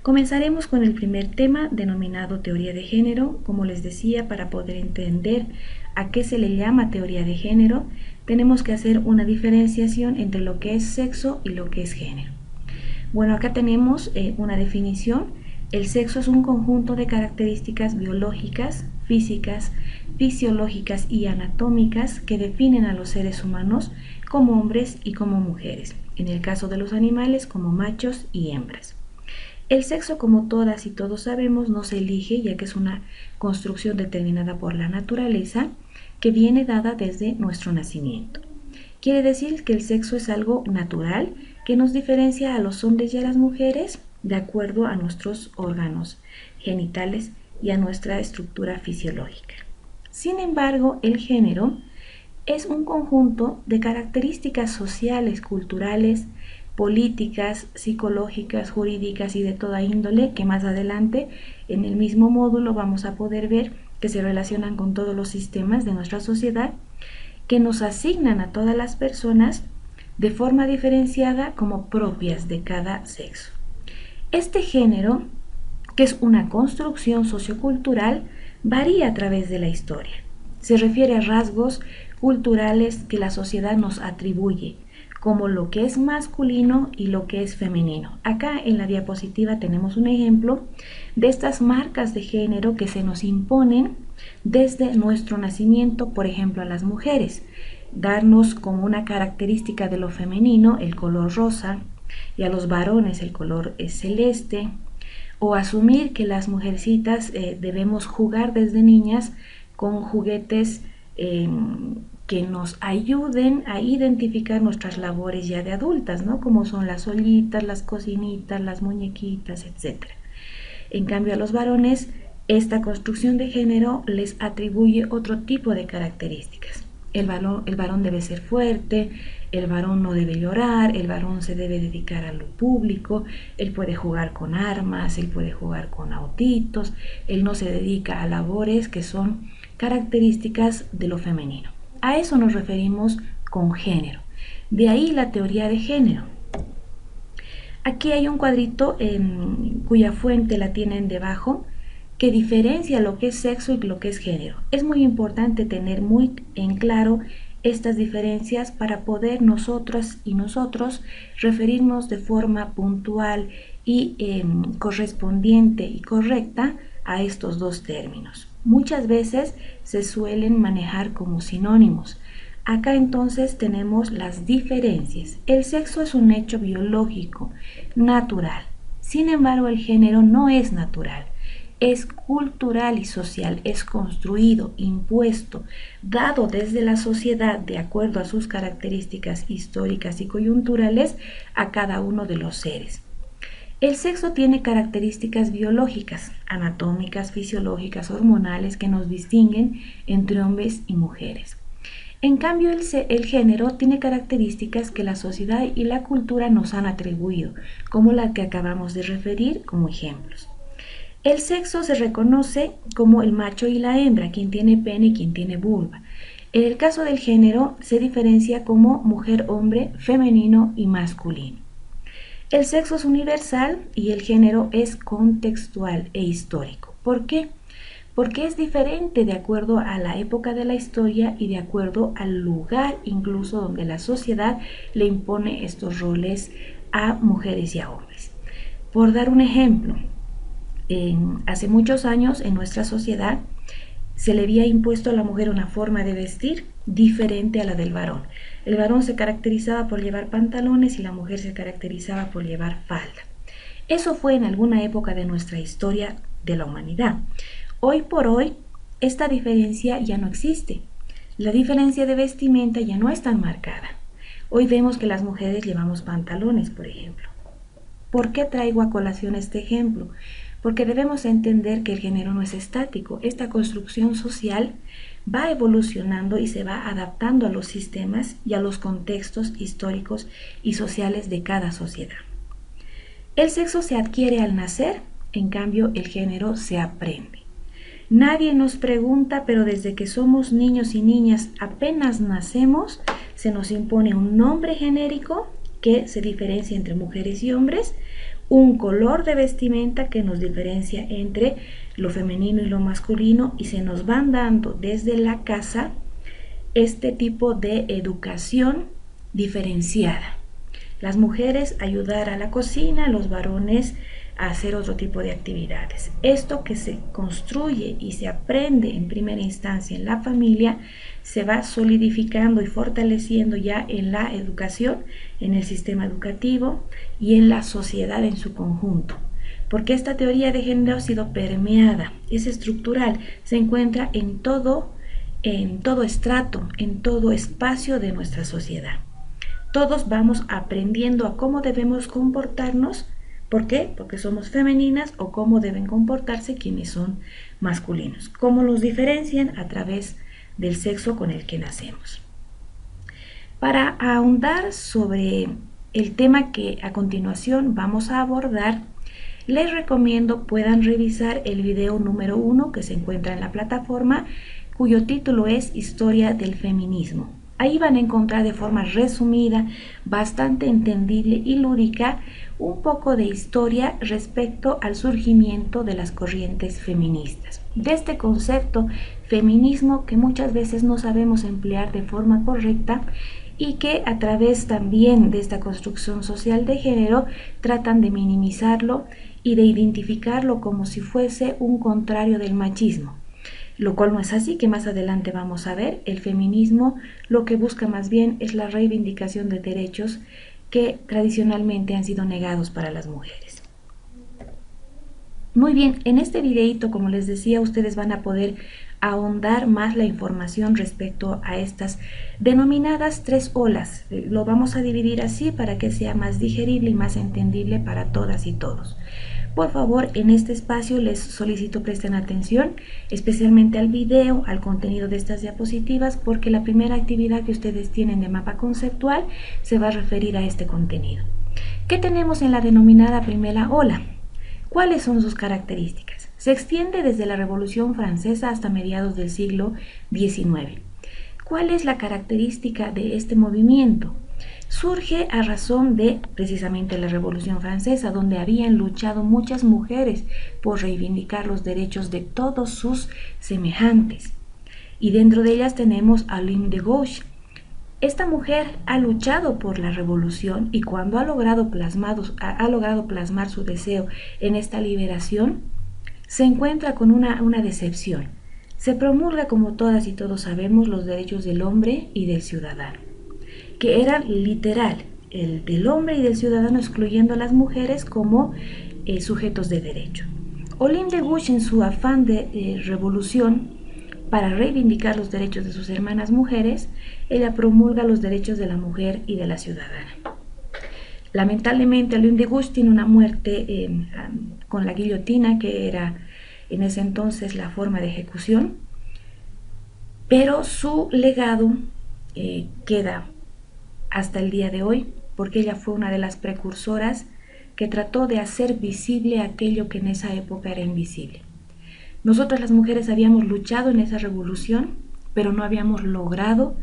Comenzaremos con el primer tema denominado teoría de género. Como les decía, para poder entender a qué se le llama teoría de género, tenemos que hacer una diferenciación entre lo que es sexo y lo que es género. Bueno, acá tenemos una definición. El sexo es un conjunto de características biológicas, físicas, fisiológicas y anatómicas que definen a los seres humanos como hombres y como mujeres. En el caso de los animales, como machos y hembras. El sexo, como todas y todos sabemos, no se elige, ya que es una construcción determinada por la naturaleza que viene dada desde nuestro nacimiento. Quiere decir que el sexo es algo natural que nos diferencia a los hombres y a las mujeres de acuerdo a nuestros órganos genitales y a nuestra estructura fisiológica. Sin embargo, el género es un conjunto de características sociales, culturales, políticas, psicológicas, jurídicas y de toda índole que más adelante en el mismo módulo vamos a poder ver que se relacionan con todos los sistemas de nuestra sociedad, que nos asignan a todas las personas de forma diferenciada como propias de cada sexo. Este género, que es una construcción sociocultural, varía a través de la historia. Se refiere a rasgos culturales que la sociedad nos atribuye, como lo que es masculino y lo que es femenino. Acá en la diapositiva tenemos un ejemplo de estas marcas de género que se nos imponen desde nuestro nacimiento, por ejemplo, a las mujeres. Darnos como una característica de lo femenino el color rosa y a los varones el color celeste, o asumir que las mujercitas debemos jugar desde niñas con juguetes que nos ayuden a identificar nuestras labores ya de adultas, ¿no? Como son las ollitas, las cocinitas, las muñequitas, etc. En cambio, a los varones, esta construcción de género les atribuye otro tipo de características. El varón debe ser fuerte, el varón no debe llorar, el varón se debe dedicar a lo público, él puede jugar con armas, él puede jugar con autitos, él no se dedica a labores que son características de lo femenino. A eso nos referimos con género. De ahí la teoría de género. Aquí hay un cuadrito cuya fuente la tienen debajo, que diferencia lo que es sexo y lo que es género. Es muy importante tener muy en claro estas diferencias para poder nosotras y nosotros referirnos de forma puntual y correspondiente y correcta a estos dos términos. Muchas veces se suelen manejar como sinónimos. Acá entonces tenemos las diferencias. El sexo es un hecho biológico, natural. Sin embargo, el género no es natural. Es cultural y social, es construido, impuesto, dado desde la sociedad de acuerdo a sus características históricas y coyunturales a cada uno de los seres. El sexo tiene características biológicas, anatómicas, fisiológicas, hormonales que nos distinguen entre hombres y mujeres. En cambio, el género tiene características que la sociedad y la cultura nos han atribuido, como la que acabamos de referir como ejemplos. El sexo se reconoce como el macho y la hembra, quien tiene pene y quien tiene vulva. En el caso del género se diferencia como mujer-hombre, femenino y masculino. El sexo es universal y el género es contextual e histórico. ¿Por qué? Porque es diferente de acuerdo a la época de la historia y de acuerdo al lugar incluso donde la sociedad le impone estos roles a mujeres y a hombres. Por dar un ejemplo, hace muchos años en nuestra sociedad se le había impuesto a la mujer una forma de vestir diferente a la del varón. El varón se caracterizaba por llevar pantalones y la mujer se caracterizaba por llevar falda. Eso fue en alguna época de nuestra historia de la humanidad. Hoy por hoy, esta diferencia ya no existe. La diferencia de vestimenta ya no es tan marcada. Hoy vemos que las mujeres llevamos pantalones, por ejemplo. ¿Por qué traigo a colación este ejemplo? Porque debemos entender que el género no es estático. Esta construcción social va evolucionando y se va adaptando a los sistemas y a los contextos históricos y sociales de cada sociedad. El sexo se adquiere al nacer, en cambio el género se aprende. Nadie nos pregunta, pero desde que somos niños y niñas apenas nacemos, se nos impone un nombre genérico que se diferencia entre mujeres y hombres, un color de vestimenta que nos diferencia entre lo femenino y lo masculino, y se nos van dando desde la casa este tipo de educación diferenciada. Las mujeres ayudar a la cocina, los varones a hacer otro tipo de actividades. Esto que se construye y se aprende en primera instancia en la familia se va solidificando y fortaleciendo ya en la educación, en el sistema educativo y en la sociedad en su conjunto. Porque esta teoría de género ha sido permeada, es estructural, se encuentra en todo estrato, en todo espacio de nuestra sociedad. Todos vamos aprendiendo a cómo debemos comportarnos. ¿Por qué? Porque somos femeninas, o cómo deben comportarse quienes son masculinos. ¿Cómo los diferencian? A través del sexo con el que nacemos. Para ahondar sobre el tema que a continuación vamos a abordar, les recomiendo puedan revisar el video número 1 que se encuentra en la plataforma, cuyo título es Historia del Feminismo. Ahí van a encontrar de forma resumida, bastante entendible y lúdica, un poco de historia respecto al surgimiento de las corrientes feministas. De este concepto feminismo que muchas veces no sabemos emplear de forma correcta y que a través también de esta construcción social de género tratan de minimizarlo y de identificarlo como si fuese un contrario del machismo. Lo cual no es así, que más adelante vamos a ver. El feminismo lo que busca más bien es la reivindicación de derechos que tradicionalmente han sido negados para las mujeres. Muy bien, en este videito, como les decía, ustedes van a poder ahondar más la información respecto a estas denominadas 3 olas. Lo vamos a dividir así para que sea más digerible y más entendible para todas y todos. Por favor, en este espacio les solicito presten atención, especialmente al video, al contenido de estas diapositivas, porque la primera actividad que ustedes tienen de mapa conceptual se va a referir a este contenido. ¿Qué tenemos en la denominada primera ola? ¿Cuáles son sus características? Se extiende desde la Revolución Francesa hasta mediados del siglo XIX. ¿Cuál es la característica de este movimiento? Surge a razón de precisamente la Revolución Francesa, donde habían luchado muchas mujeres por reivindicar los derechos de todos sus semejantes. Y dentro de ellas tenemos a Olympe de Gouges. Esta mujer ha luchado por la revolución, y cuando ha logrado plasmar su deseo en esta liberación, se encuentra con una decepción. Se promulga, como todas y todos sabemos, los derechos del hombre y del ciudadano, que era literal, el del hombre y del ciudadano, excluyendo a las mujeres como sujetos de derecho. Olympe de Gouges, en su afán de revolución para reivindicar los derechos de sus hermanas mujeres, ella promulga los derechos de la mujer y de la ciudadana. Lamentablemente, Olympe de Gouges tiene una muerte con la guillotina, que era en ese entonces la forma de ejecución, pero su legado queda hasta el día de hoy, porque ella fue una de las precursoras que trató de hacer visible aquello que en esa época era invisible. Nosotras las mujeres habíamos luchado en esa revolución, pero no habíamos logrado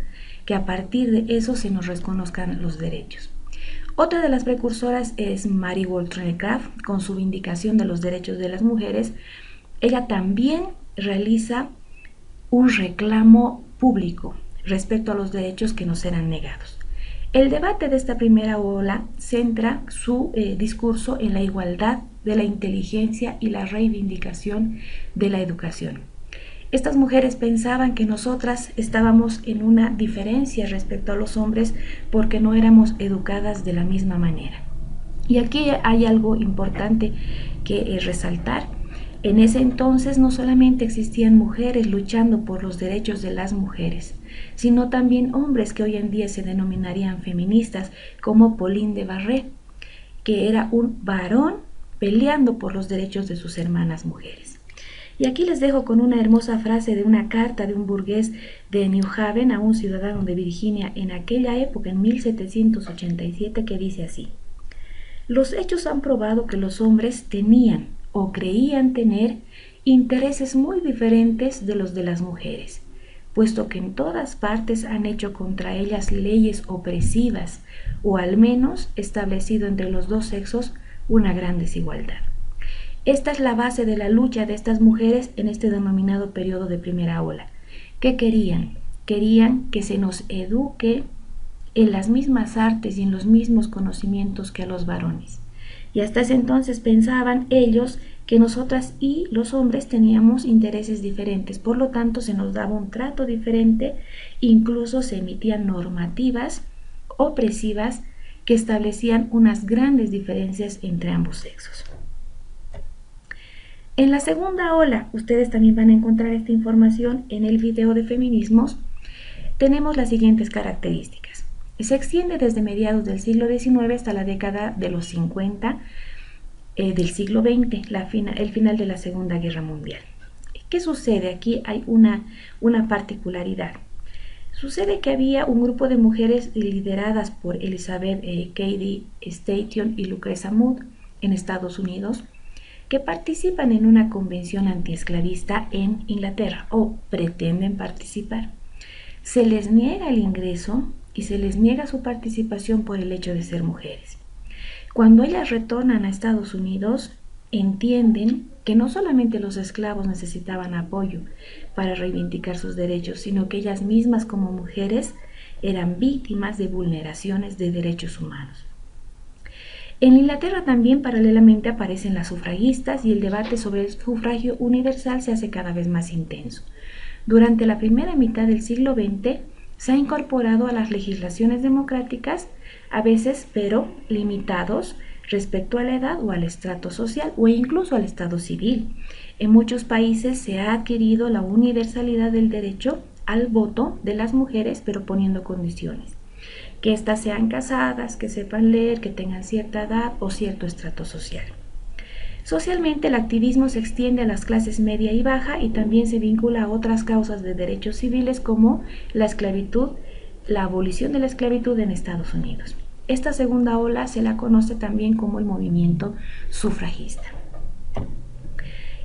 que a partir de eso se nos reconozcan los derechos. Otra de las precursoras es Marie Wollstonecraft, con su vindicación de los derechos de las mujeres. Ella también realiza un reclamo público respecto a los derechos que nos eran negados. El debate de esta primera ola centra su discurso en la igualdad de la inteligencia y la reivindicación de la educación. Estas mujeres pensaban que nosotras estábamos en una diferencia respecto a los hombres porque no éramos educadas de la misma manera. Y aquí hay algo importante que resaltar. En ese entonces no solamente existían mujeres luchando por los derechos de las mujeres, sino también hombres que hoy en día se denominarían feministas, como Paulin de Barré, que era un varón peleando por los derechos de sus hermanas mujeres. Y aquí les dejo con una hermosa frase de una carta de un burgués de New Haven a un ciudadano de Virginia en aquella época, en 1787, que dice así: los hechos han probado que los hombres tenían o creían tener intereses muy diferentes de los de las mujeres, puesto que en todas partes han hecho contra ellas leyes opresivas, o al menos establecido entre los dos sexos una gran desigualdad. Esta es la base de la lucha de estas mujeres en este denominado periodo de primera ola. ¿Qué querían? Querían que se nos eduque en las mismas artes y en los mismos conocimientos que a los varones. Y hasta ese entonces pensaban ellos que nosotras y los hombres teníamos intereses diferentes, por lo tanto se nos daba un trato diferente, incluso se emitían normativas opresivas que establecían unas grandes diferencias entre ambos sexos. En la segunda ola, ustedes también van a encontrar esta información en el video de feminismos, tenemos las siguientes características. Se extiende desde mediados del siglo XIX hasta la década de los 50 del siglo XX, el final de la Segunda Guerra Mundial. ¿Qué sucede? Aquí hay una particularidad. Sucede que había un grupo de mujeres lideradas por Elizabeth Cady Stanton y Lucretia Mott en Estados Unidos, que participan en una convención antiesclavista en Inglaterra, o pretenden participar. Se les niega el ingreso y se les niega su participación por el hecho de ser mujeres. Cuando ellas retornan a Estados Unidos, entienden que no solamente los esclavos necesitaban apoyo para reivindicar sus derechos, sino que ellas mismas como mujeres eran víctimas de vulneraciones de derechos humanos. En Inglaterra también paralelamente aparecen las sufragistas y el debate sobre el sufragio universal se hace cada vez más intenso. Durante la primera mitad del siglo XX se ha incorporado a las legislaciones democráticas, a veces pero limitados respecto a la edad o al estrato social o incluso al estado civil. En muchos países se ha adquirido la universalidad del derecho al voto de las mujeres, pero poniendo condiciones. Que éstas sean casadas, que sepan leer, que tengan cierta edad o cierto estrato social. Socialmente el activismo se extiende a las clases media y baja y también se vincula a otras causas de derechos civiles como la esclavitud, la abolición de la esclavitud en Estados Unidos. Esta segunda ola se la conoce también como el movimiento sufragista.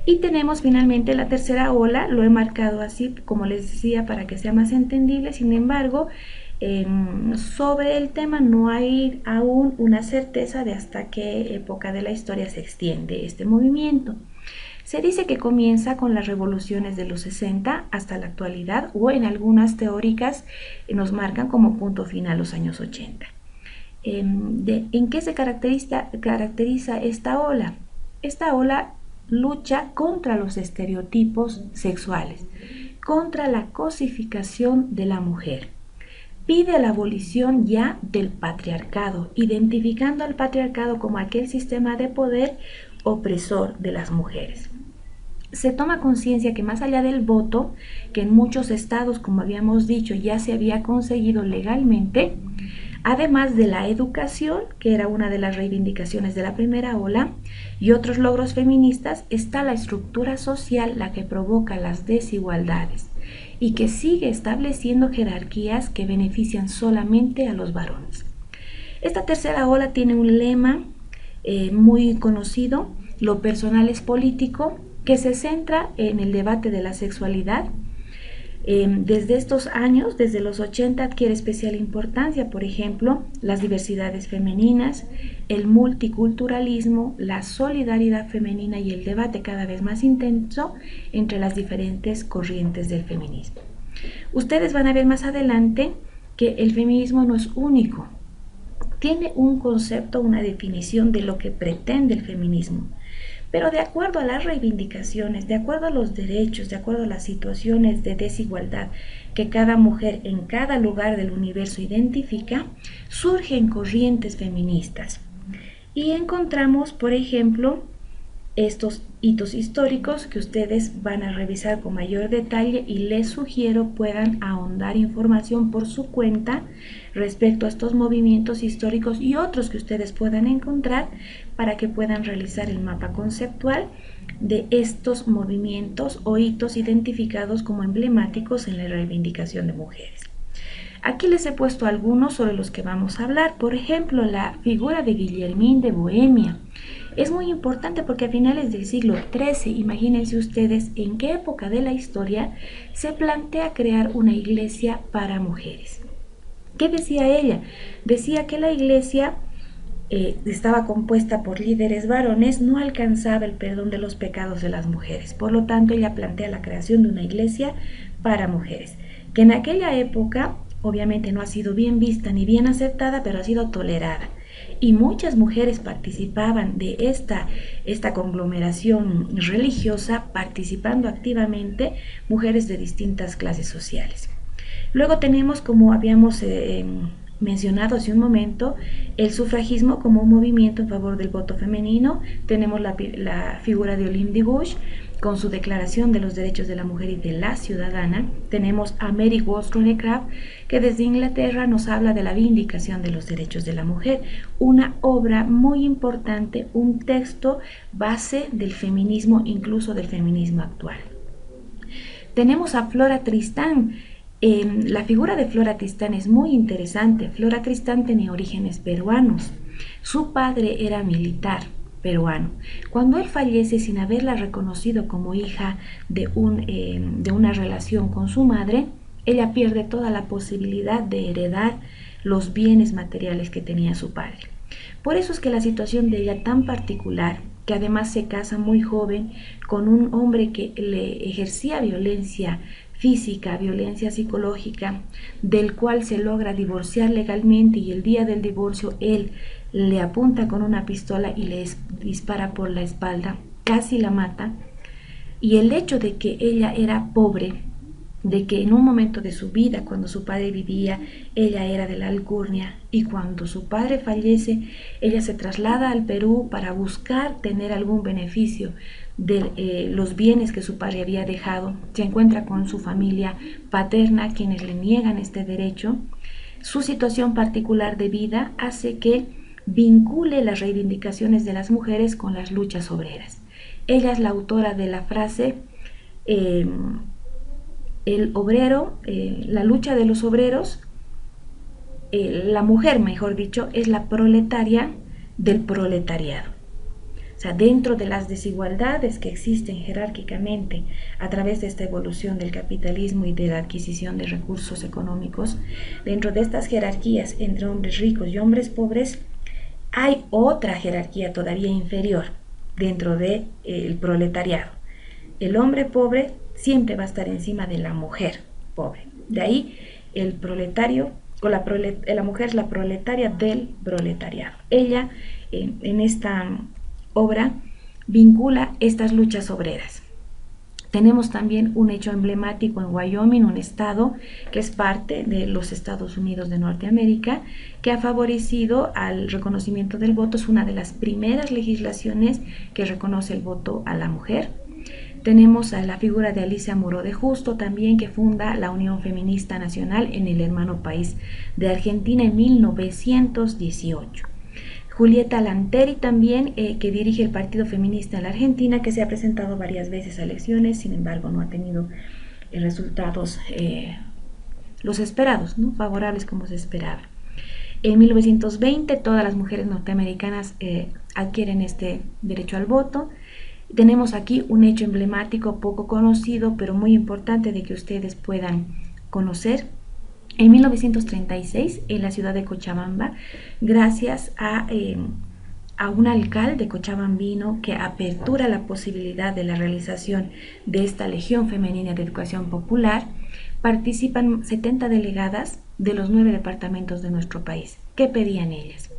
Y tenemos finalmente la tercera ola, lo he marcado así como les decía para que sea más entendible, sin embargo, sobre el tema no hay aún una certeza de hasta qué época de la historia se extiende este movimiento. Se dice que comienza con las revoluciones de los 60 hasta la actualidad, o en algunas teóricas nos marcan como punto final los años 80. ¿En qué se caracteriza esta ola? Esta ola lucha contra los estereotipos sexuales, contra la cosificación de la mujer. Pide la abolición ya del patriarcado, identificando al patriarcado como aquel sistema de poder opresor de las mujeres. Se toma conciencia que más allá del voto, que en muchos estados, como habíamos dicho, ya se había conseguido legalmente, además de la educación, que era una de las reivindicaciones de la primera ola, y otros logros feministas, está la estructura social la que provoca las desigualdades y que sigue estableciendo jerarquías que benefician solamente a los varones. Esta tercera ola tiene un lema muy conocido, lo personal es político, que se centra en el debate de la sexualidad. Desde estos años, desde los 80, adquiere especial importancia, por ejemplo, las diversidades femeninas, el multiculturalismo, la solidaridad femenina y el debate cada vez más intenso entre las diferentes corrientes del feminismo. Ustedes van a ver más adelante que el feminismo no es único, tiene un concepto, una definición de lo que pretende el feminismo. Pero de acuerdo a las reivindicaciones, de acuerdo a los derechos, de acuerdo a las situaciones de desigualdad que cada mujer en cada lugar del universo identifica, surgen corrientes feministas. Y encontramos, por ejemplo, estos hitos históricos que ustedes van a revisar con mayor detalle y les sugiero puedan ahondar información por su cuenta respecto a estos movimientos históricos y otros que ustedes puedan encontrar para que puedan realizar el mapa conceptual de estos movimientos o hitos identificados como emblemáticos en la reivindicación de mujeres. Aquí les he puesto algunos sobre los que vamos a hablar. Por ejemplo, la figura de Guillermine de Bohemia. Es muy importante porque a finales del siglo XIII, imagínense ustedes en qué época de la historia se plantea crear una iglesia para mujeres. ¿Qué decía ella? Decía que la iglesia estaba compuesta por líderes varones, no alcanzaba el perdón de los pecados de las mujeres. Por lo tanto, ella plantea la creación de una iglesia para mujeres, que en aquella época obviamente no ha sido bien vista ni bien aceptada, pero ha sido tolerada. Y muchas mujeres participaban de esta conglomeración religiosa, participando activamente, mujeres de distintas clases sociales. Luego tenemos, como habíamos mencionado hace un momento, el sufragismo como un movimiento en favor del voto femenino. Tenemos la figura de Olympe de Gouges con su declaración de los derechos de la mujer y de la ciudadana. Tenemos a Mary Wollstonecraft, que desde Inglaterra nos habla de la vindicación de los derechos de la mujer, una obra muy importante, un texto base del feminismo, incluso del feminismo actual. Tenemos a Flora Tristán. La figura de Flora Tristán es muy interesante. Flora Tristán tenía orígenes peruanos. Su padre era militar peruano. Cuando él fallece sin haberla reconocido como hija de una relación con su madre, ella pierde toda la posibilidad de heredar los bienes materiales que tenía su padre. Por eso es que la situación de ella tan particular, que además se casa muy joven con un hombre que le ejercía violencia física, violencia psicológica, del cual se logra divorciar legalmente, y el día del divorcio él le apunta con una pistola y le dispara por la espalda, casi la mata. Y el hecho de que ella era pobre, de que en un momento de su vida, cuando su padre vivía, ella era de la alcurnia, y cuando su padre fallece, ella se traslada al Perú para buscar tener algún beneficio de los bienes que su padre había dejado. Se encuentra con su familia paterna, quienes le niegan este derecho. Su situación particular de vida hace que vincule las reivindicaciones de las mujeres con las luchas obreras. Ella es la autora de la frase el obrero, la lucha de los obreros, la mujer, mejor dicho, es la proletaria del proletariado. O sea, dentro de las desigualdades que existen jerárquicamente a través de esta evolución del capitalismo y de la adquisición de recursos económicos, dentro de estas jerarquías entre hombres ricos y hombres pobres, hay otra jerarquía todavía inferior dentro del proletariado. El hombre pobre siempre va a estar encima de la mujer pobre. De ahí el proletario, o la mujer es la proletaria del proletariado. Ella en esta obra vincula estas luchas obreras. Tenemos también un hecho emblemático en Wyoming, un estado que es parte de los Estados Unidos de Norteamérica, que ha favorecido al reconocimiento del voto. Es una de las primeras legislaciones que reconoce el voto a la mujer. Tenemos a la figura de Alicia Muro de Justo también, que funda la Unión Feminista Nacional en el hermano país de Argentina en 1918. Julieta Lanteri también, que dirige el Partido Feminista en la Argentina, que se ha presentado varias veces a elecciones, sin embargo no ha tenido resultados los esperados, ¿no? Favorables como se esperaba. En 1920 todas las mujeres norteamericanas adquieren este derecho al voto. Tenemos aquí un hecho emblemático poco conocido, pero muy importante de que ustedes puedan conocer. En 1936, en la ciudad de Cochabamba, gracias a un alcalde cochabambino que apertura la posibilidad de la realización de esta Legión Femenina de Educación Popular, participan 70 delegadas de los 9 departamentos de nuestro país. ¿Qué pedían ellas?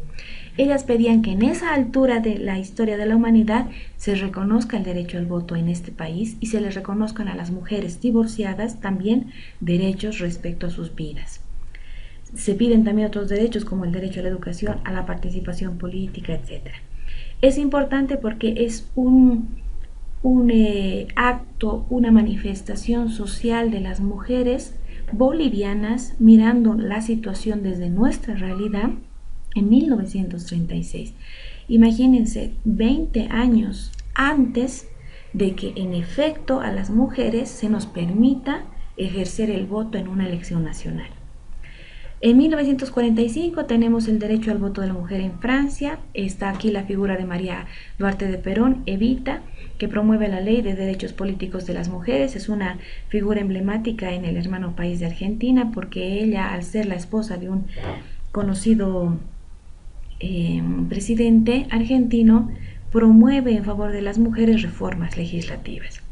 Ellas pedían que en esa altura de la historia de la humanidad se reconozca el derecho al voto en este país y se les reconozcan a las mujeres divorciadas también derechos respecto a sus vidas. Se piden también otros derechos como el derecho a la educación, a la participación política, etc. Es importante porque es un acto, una manifestación social de las mujeres bolivianas mirando la situación desde nuestra realidad. En 1936, imagínense, 20 años antes de que en efecto a las mujeres se nos permita ejercer el voto en una elección nacional. En 1945 tenemos el derecho al voto de la mujer en Francia. Está aquí la figura de María Duarte de Perón, Evita, que promueve la ley de derechos políticos de las mujeres. Es una figura emblemática en el hermano país de Argentina porque ella, al ser la esposa de un conocido presidente argentino promueve en favor de las mujeres reformas legislativas.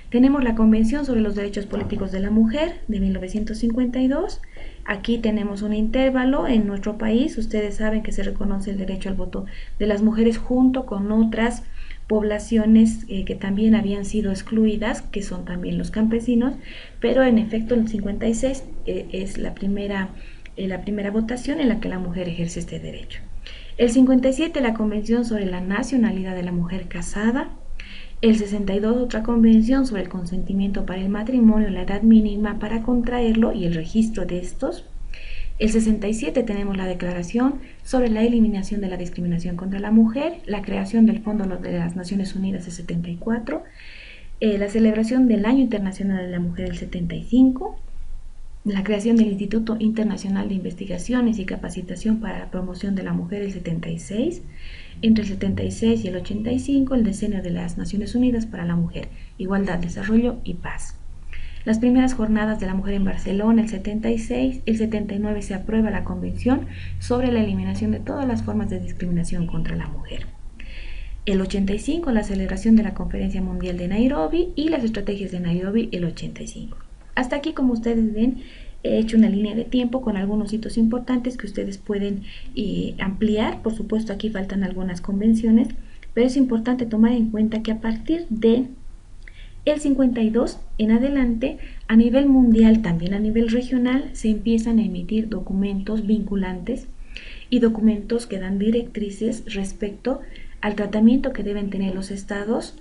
Tenemos la Convención sobre los Derechos Políticos de la Mujer de 1952. Aquí tenemos un intervalo en nuestro país. Ustedes saben que se reconoce el derecho al voto de las mujeres junto con otras poblaciones que también habían sido excluidas, que son también los campesinos, pero en efecto el 56 es la primera votación en la que la mujer ejerce este derecho. El 57 la Convención sobre la Nacionalidad de la Mujer Casada. El 62 otra convención sobre el consentimiento para el matrimonio, la edad mínima para contraerlo y el registro de estos. El 67 tenemos la declaración sobre la eliminación de la discriminación contra la mujer, la creación del Fondo de las Naciones Unidas el 74, la celebración del Año Internacional de la Mujer el 75, la creación del Instituto Internacional de Investigaciones y Capacitación para la Promoción de la Mujer el 76, entre el 76 y el 85 el Decenio de las Naciones Unidas para la Mujer, Igualdad, Desarrollo y Paz. Las primeras jornadas de la mujer en Barcelona el 76, el 79 se aprueba la Convención sobre la eliminación de todas las formas de discriminación contra la mujer. El 85 la celebración de la Conferencia Mundial de Nairobi y las estrategias de Nairobi el 85. Hasta aquí, como ustedes ven, he hecho una línea de tiempo con algunos hitos importantes que ustedes pueden ampliar. Por supuesto, aquí faltan algunas convenciones, pero es importante tomar en cuenta que a partir de el 52 en adelante, a nivel mundial, también a nivel regional, se empiezan a emitir documentos vinculantes y documentos que dan directrices respecto al tratamiento que deben tener los estados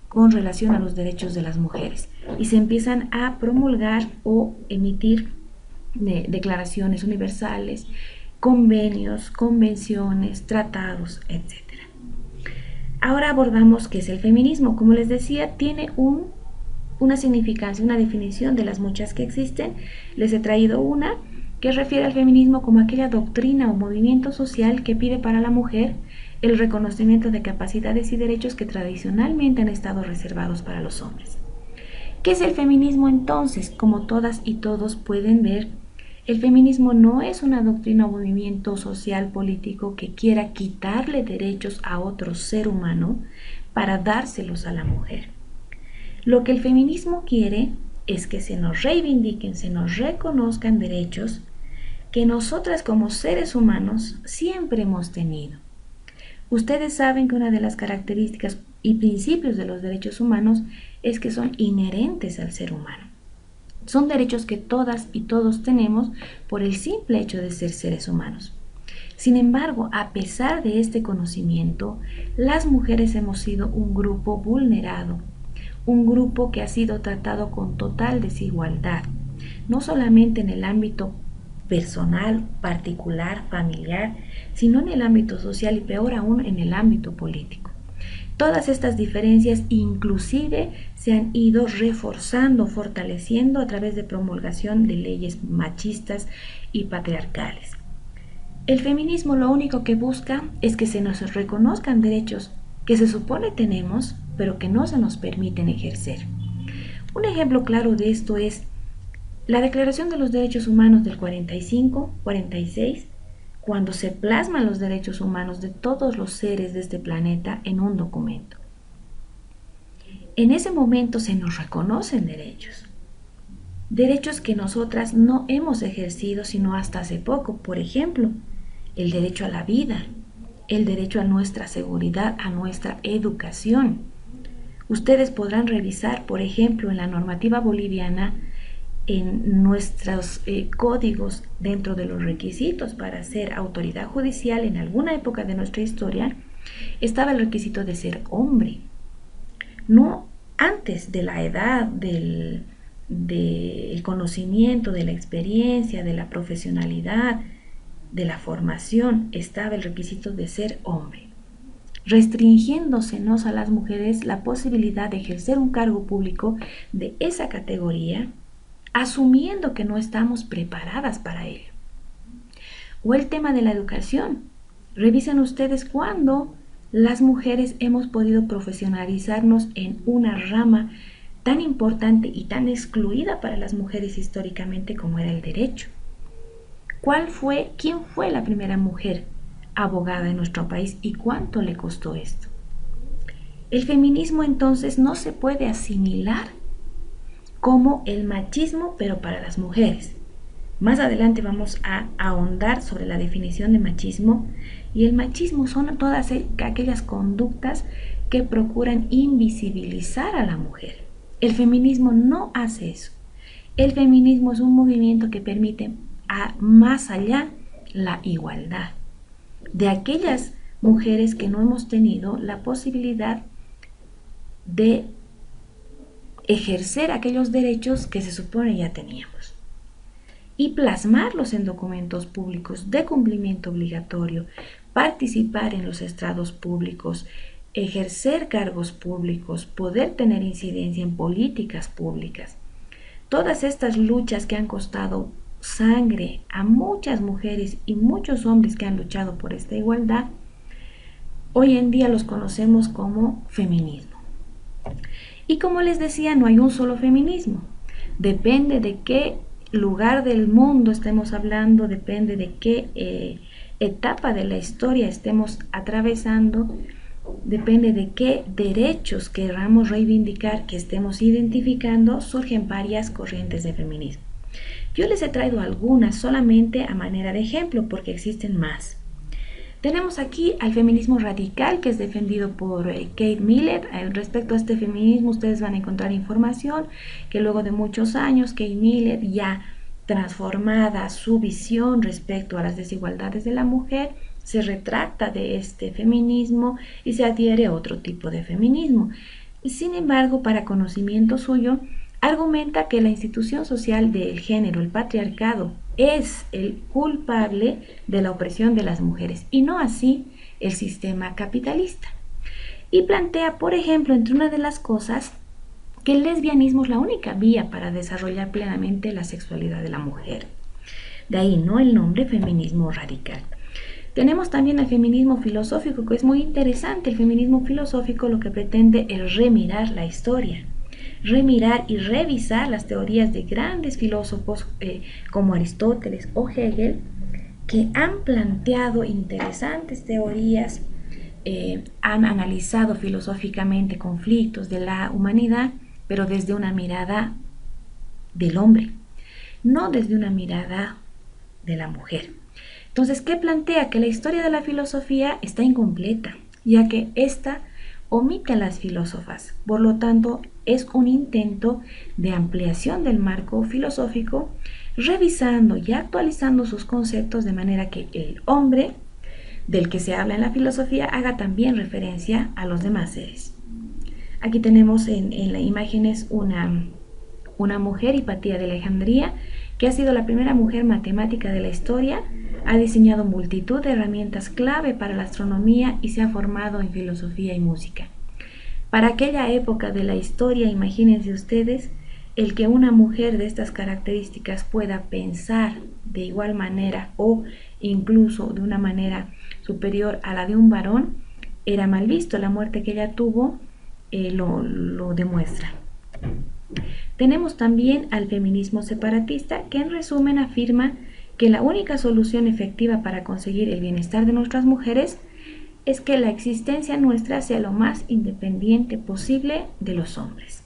con relación a los derechos de las mujeres, y se empiezan a promulgar o emitir declaraciones universales, convenios, convenciones, tratados, etc. Ahora abordamos qué es el feminismo. Como les decía, tiene una significancia, una definición de las muchas que existen. Les he traído una que refiere al feminismo como aquella doctrina o movimiento social que pide para la mujer el reconocimiento de capacidades y derechos que tradicionalmente han estado reservados para los hombres. ¿Qué es el feminismo entonces? Como todas y todos pueden ver, el feminismo no es una doctrina o movimiento social político que quiera quitarle derechos a otro ser humano para dárselos a la mujer. Lo que el feminismo quiere es que se nos reivindiquen, se nos reconozcan derechos que nosotras como seres humanos siempre hemos tenido. Ustedes saben que una de las características y principios de los derechos humanos es que son inherentes al ser humano. Son derechos que todas y todos tenemos por el simple hecho de ser seres humanos. Sin embargo, a pesar de este conocimiento, las mujeres hemos sido un grupo vulnerado, un grupo que ha sido tratado con total desigualdad, no solamente en el ámbito personal, particular, familiar, sino en el ámbito social y peor aún en el ámbito político. Todas estas diferencias inclusive se han ido reforzando, fortaleciendo a través de promulgación de leyes machistas y patriarcales. El feminismo lo único que busca es que se nos reconozcan derechos que se supone tenemos, pero que no se nos permiten ejercer. Un ejemplo claro de esto es la Declaración de los Derechos Humanos del 45-46, cuando se plasman los derechos humanos de todos los seres de este planeta en un documento. En ese momento se nos reconocen derechos que nosotras no hemos ejercido sino hasta hace poco. Por ejemplo, el derecho a la vida, el derecho a nuestra seguridad, a nuestra educación. Ustedes podrán revisar, por ejemplo, en la normativa boliviana, en nuestros códigos, dentro de los requisitos para ser autoridad judicial en alguna época de nuestra historia, estaba el requisito de ser hombre. No antes de la edad, del conocimiento, de la experiencia, de la profesionalidad, de la formación, estaba el requisito de ser hombre, restringiéndosenos a las mujeres la posibilidad de ejercer un cargo público de esa categoría, asumiendo que no estamos preparadas para ello. O el tema de la educación. Revisen ustedes cuándo las mujeres hemos podido profesionalizarnos en una rama tan importante y tan excluida para las mujeres históricamente como era el derecho. ¿Quién fue la primera mujer abogada en nuestro país y cuánto le costó esto. El feminismo entonces no se puede asimilar como el machismo, pero para las mujeres. Más adelante vamos a ahondar sobre la definición de machismo, y el machismo son todas aquellas conductas que procuran invisibilizar a la mujer. El feminismo no hace eso. El feminismo es un movimiento que permite más allá la igualdad de aquellas mujeres que no hemos tenido la posibilidad de ejercer aquellos derechos que se supone ya teníamos y plasmarlos en documentos públicos de cumplimiento obligatorio, participar en los estrados públicos, ejercer cargos públicos, poder tener incidencia en políticas públicas. Todas estas luchas que han costado sangre a muchas mujeres y muchos hombres que han luchado por esta igualdad, hoy en día los conocemos como feminismo. Y como les decía, no hay un solo feminismo. Depende de qué lugar del mundo estemos hablando, depende de qué etapa de la historia estemos atravesando, depende de qué derechos queramos reivindicar, que estemos identificando, surgen varias corrientes de feminismo. Yo les he traído algunas solamente a manera de ejemplo porque existen más. Tenemos aquí al feminismo radical, que es defendido por Kate Millett. Respecto a este feminismo ustedes van a encontrar información que luego de muchos años Kate Millett, ya transformada su visión respecto a las desigualdades de la mujer, se retracta de este feminismo y se adhiere a otro tipo de feminismo. Sin embargo, para conocimiento suyo, argumenta que la institución social del género, el patriarcado, es el culpable de la opresión de las mujeres y no así el sistema capitalista. Y plantea, por ejemplo, entre una de las cosas, que el lesbianismo es la única vía para desarrollar plenamente la sexualidad de la mujer. De ahí, ¿no?, el nombre feminismo radical. Tenemos también el feminismo filosófico, que es muy interesante. El feminismo filosófico lo que pretende es remirar la historia, remirar y revisar las teorías de grandes filósofos como Aristóteles o Hegel, que han planteado interesantes teorías, han analizado filosóficamente conflictos de la humanidad, pero desde una mirada del hombre, no desde una mirada de la mujer. Entonces, ¿qué plantea? Que la historia de la filosofía está incompleta, ya que ésta omite a las filósofas. Por lo tanto, es un intento de ampliación del marco filosófico, revisando y actualizando sus conceptos de manera que el hombre del que se habla en la filosofía haga también referencia a los demás seres. Aquí tenemos en las imágenes una mujer, Hipatía de Alejandría, que ha sido la primera mujer matemática de la historia. Ha diseñado multitud de herramientas clave para la astronomía y se ha formado en filosofía y música. Para aquella época de la historia, imagínense ustedes, el que una mujer de estas características pueda pensar de igual manera o incluso de una manera superior a la de un varón, era mal visto. La muerte que ella tuvo lo demuestra. Tenemos también al feminismo separatista, que en resumen afirma que la única solución efectiva para conseguir el bienestar de nuestras mujeres es que la existencia nuestra sea lo más independiente posible de los hombres.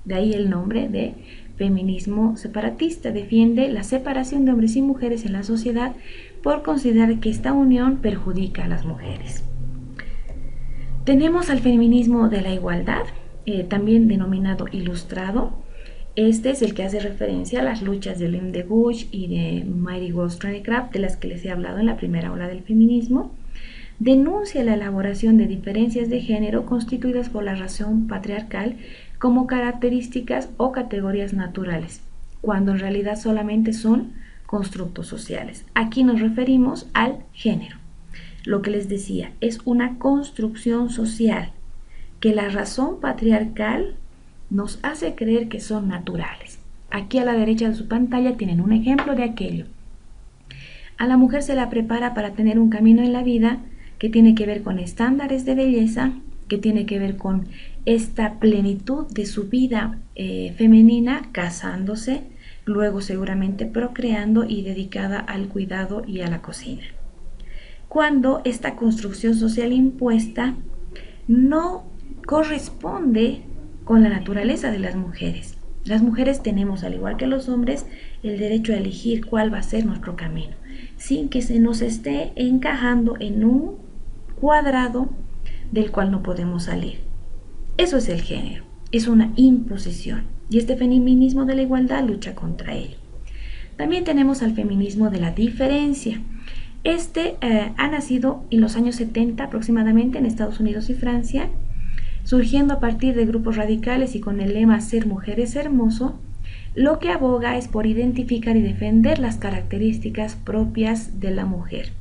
De ahí el nombre de feminismo separatista. Defiende la separación de hombres y mujeres en la sociedad por considerar que esta unión perjudica a las mujeres. Tenemos al feminismo de la igualdad, también denominado ilustrado. Este es el que hace referencia a las luchas de Lynn Deguch y de Mary Wollstonecraft, de las que les he hablado en la primera ola del feminismo. Denuncia la elaboración de diferencias de género constituidas por la razón patriarcal como características o categorías naturales, cuando en realidad solamente son constructos sociales. Aquí nos referimos al género. Lo que les decía, es una construcción social que la razón patriarcal nos hace creer que son naturales. Aquí a la derecha de su pantalla tienen un ejemplo de aquello. A la mujer se la prepara para tener un camino en la vida que tiene que ver con estándares de belleza, que tiene que ver con esta plenitud de su vida femenina, casándose, luego seguramente procreando y dedicada al cuidado y a la cocina. cuando esta construcción social impuesta no corresponde con la naturaleza de las mujeres. Las mujeres tenemos, al igual que los hombres, el derecho a elegir cuál va a ser nuestro camino, sin que se nos esté encajando en un cuadrado del cual no podemos salir. Eso es el género, es una imposición, y este feminismo de la igualdad lucha contra ello. También tenemos al feminismo de la diferencia. Este ha nacido en los años 70 aproximadamente en Estados Unidos y Francia, surgiendo a partir de grupos radicales y con el lema "Ser mujer es hermoso". Lo que aboga es por identificar y defender las características propias de la mujer.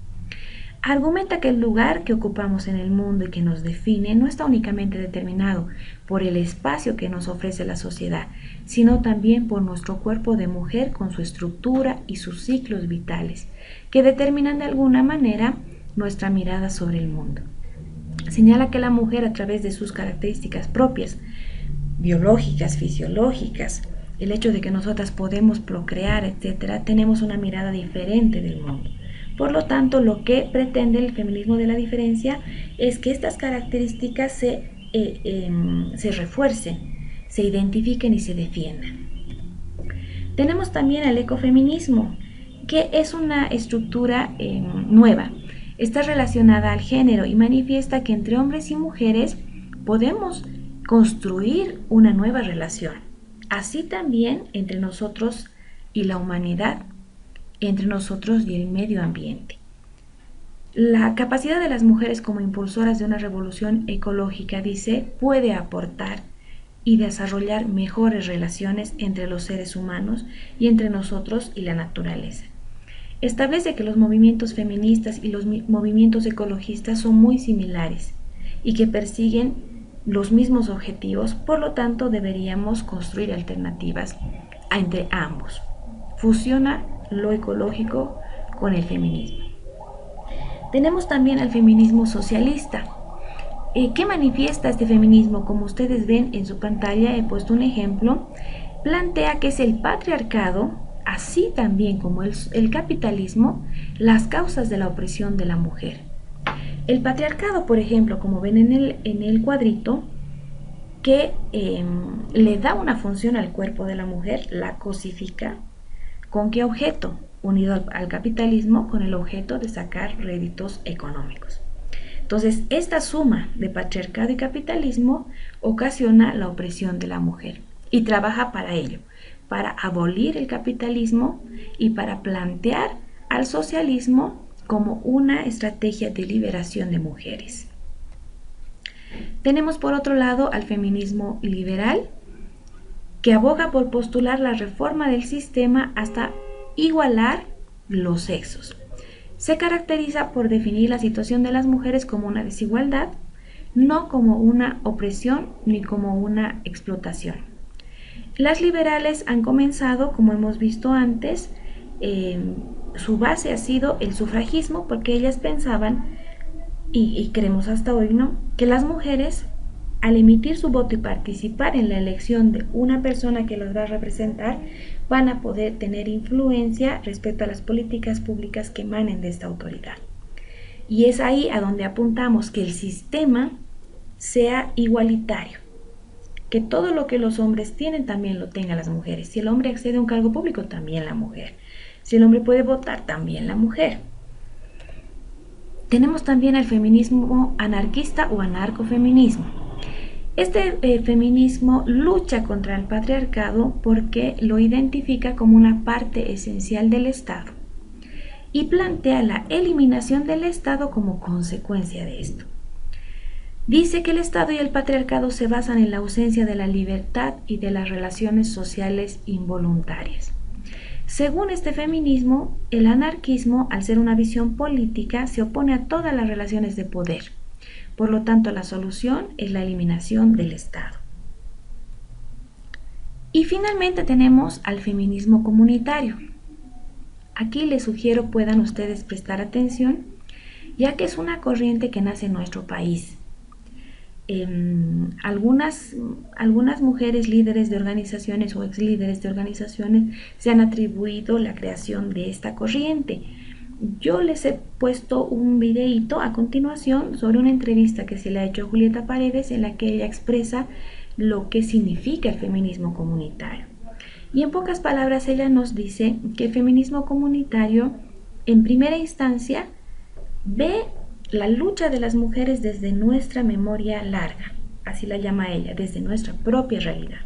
Argumenta que el lugar que ocupamos en el mundo y que nos define no está únicamente determinado por el espacio que nos ofrece la sociedad, sino también por nuestro cuerpo de mujer con su estructura y sus ciclos vitales, que determinan de alguna manera nuestra mirada sobre el mundo. Señala que la mujer, a través de sus características propias, biológicas, fisiológicas, el hecho de que nosotras podemos procrear, etc., tenemos una mirada diferente del mundo. Por lo tanto, lo que pretende el feminismo de la diferencia es que estas características se refuercen, se identifiquen y se defiendan. Tenemos también el ecofeminismo, que es una estructura nueva. Está relacionada al género y manifiesta que entre hombres y mujeres podemos construir una nueva relación. Así también entre nosotros y la humanidad, entre nosotros y el medio ambiente. La capacidad de las mujeres como impulsoras de una revolución ecológica, dice, puede aportar y desarrollar mejores relaciones entre los seres humanos y entre nosotros y la naturaleza. Establece que los movimientos feministas y los movimientos ecologistas son muy similares y que persiguen los mismos objetivos, por lo tanto deberíamos construir alternativas entre ambos. Fusiona lo ecológico con el feminismo. Tenemos también al feminismo socialista. ¿Qué manifiesta este feminismo? Como ustedes ven en su pantalla, he puesto un ejemplo. Plantea que es el patriarcado, así también como el capitalismo, las causas de la opresión de la mujer. El patriarcado, por ejemplo, como ven en el cuadrito, que le da una función al cuerpo de la mujer, la cosifica. ¿Con qué objeto? Unido al capitalismo, con el objeto de sacar réditos económicos. Entonces, esta suma de patriarcado y capitalismo ocasiona la opresión de la mujer y trabaja para ello, para abolir el capitalismo y para plantear al socialismo como una estrategia de liberación de mujeres. Tenemos por otro lado al feminismo liberal, que aboga por postular la reforma del sistema hasta igualar los sexos. Se caracteriza por definir la situación de las mujeres como una desigualdad, no como una opresión ni como una explotación. Las liberales han comenzado, como hemos visto antes, su base ha sido el sufragismo, porque ellas pensaban, y creemos hasta hoy, ¿no?, que las mujeres, al emitir su voto y participar en la elección de una persona que los va a representar, van a poder tener influencia respecto a las políticas públicas que emanen de esta autoridad. Y es ahí a donde apuntamos, que el sistema sea igualitario, que todo lo que los hombres tienen también lo tengan las mujeres. Si el hombre accede a un cargo público, también la mujer. Si el hombre puede votar, también la mujer. Tenemos también el feminismo anarquista o anarcofeminismo. Este feminismo lucha contra el patriarcado porque lo identifica como una parte esencial del Estado y plantea la eliminación del Estado como consecuencia de esto. Dice que el Estado y el patriarcado se basan en la ausencia de la libertad y de las relaciones sociales involuntarias. Según este feminismo, el anarquismo, al ser una visión política, se opone a todas las relaciones de poder. Por lo tanto, la solución es la eliminación del Estado. Y finalmente tenemos al feminismo comunitario. Aquí les sugiero puedan ustedes prestar atención, ya que es una corriente que nace en nuestro país. Algunas mujeres líderes de organizaciones o ex líderes de organizaciones se han atribuido la creación de esta corriente. Yo les he puesto un videíto a continuación sobre una entrevista que se le ha hecho a Julieta Paredes en la que ella expresa lo que significa el feminismo comunitario. Y en pocas palabras ella nos dice que el feminismo comunitario en primera instancia ve la lucha de las mujeres desde nuestra memoria larga, así la llama ella, desde nuestra propia realidad.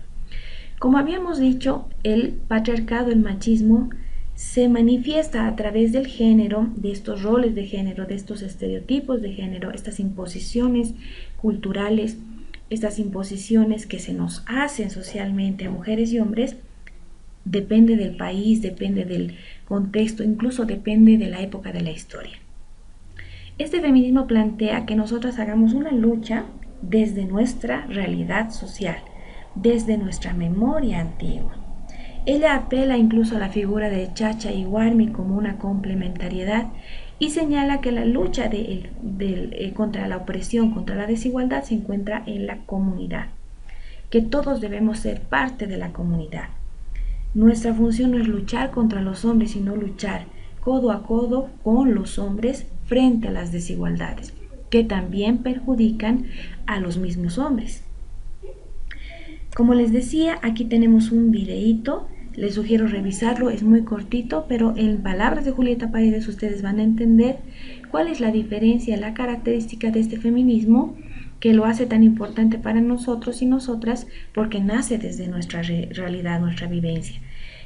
Como habíamos dicho, el patriarcado, el machismo, se manifiesta a través del género, de estos roles de género, de estos estereotipos de género, estas imposiciones culturales, estas imposiciones que se nos hacen socialmente a mujeres y hombres. Depende del país, depende del contexto, incluso depende de la época de la historia. Este feminismo plantea que nosotras hagamos una lucha desde nuestra realidad social, desde nuestra memoria antigua. Ella apela incluso a la figura de Chacha y Warmi como una complementariedad y señala que la lucha contra la opresión, contra la desigualdad se encuentra en la comunidad, que todos debemos ser parte de la comunidad. Nuestra función no es luchar contra los hombres, sino luchar codo a codo con los hombres frente a las desigualdades, que también perjudican a los mismos hombres. Como les decía, aquí tenemos un videíto, les sugiero revisarlo, es muy cortito, pero en palabras de Julieta Paredes ustedes van a entender cuál es la diferencia, la característica de este feminismo que lo hace tan importante para nosotros y nosotras porque nace desde nuestra realidad, nuestra vivencia.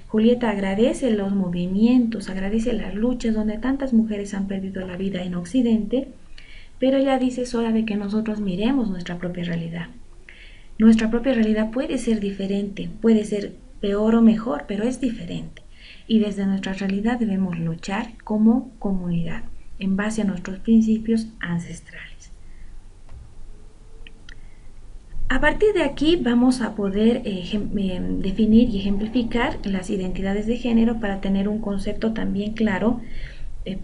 Julieta agradece los movimientos, agradece las luchas donde tantas mujeres han perdido la vida en Occidente, pero ella dice es hora de que nosotros miremos nuestra propia realidad. Nuestra propia realidad puede ser diferente, puede ser peor o mejor, pero es diferente. Y desde nuestra realidad debemos luchar como comunidad, en base a nuestros principios ancestrales. A partir de aquí vamos a poder definir y ejemplificar las identidades de género para tener un concepto también claro,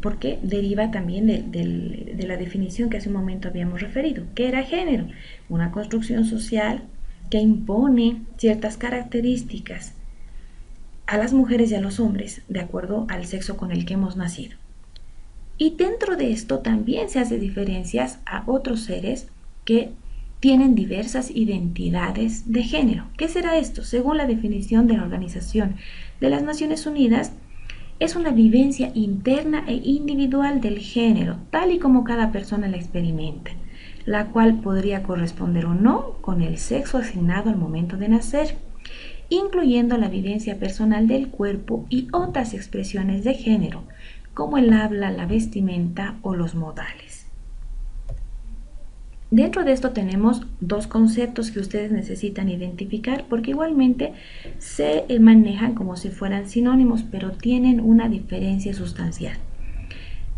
porque deriva también de la definición que hace un momento habíamos referido. ¿Qué era género? Una construcción social que impone ciertas características a las mujeres y a los hombres de acuerdo al sexo con el que hemos nacido. Y dentro de esto también se hace diferencias a otros seres que tienen diversas identidades de género. ¿Qué será esto? Según la definición de la Organización de las Naciones Unidas, es una vivencia interna e individual del género, tal y como cada persona la experimenta, la cual podría corresponder o no con el sexo asignado al momento de nacer, incluyendo la vivencia personal del cuerpo y otras expresiones de género, como el habla, la vestimenta o los modales. Dentro de esto tenemos dos conceptos que ustedes necesitan identificar porque igualmente se manejan como si fueran sinónimos, pero tienen una diferencia sustancial.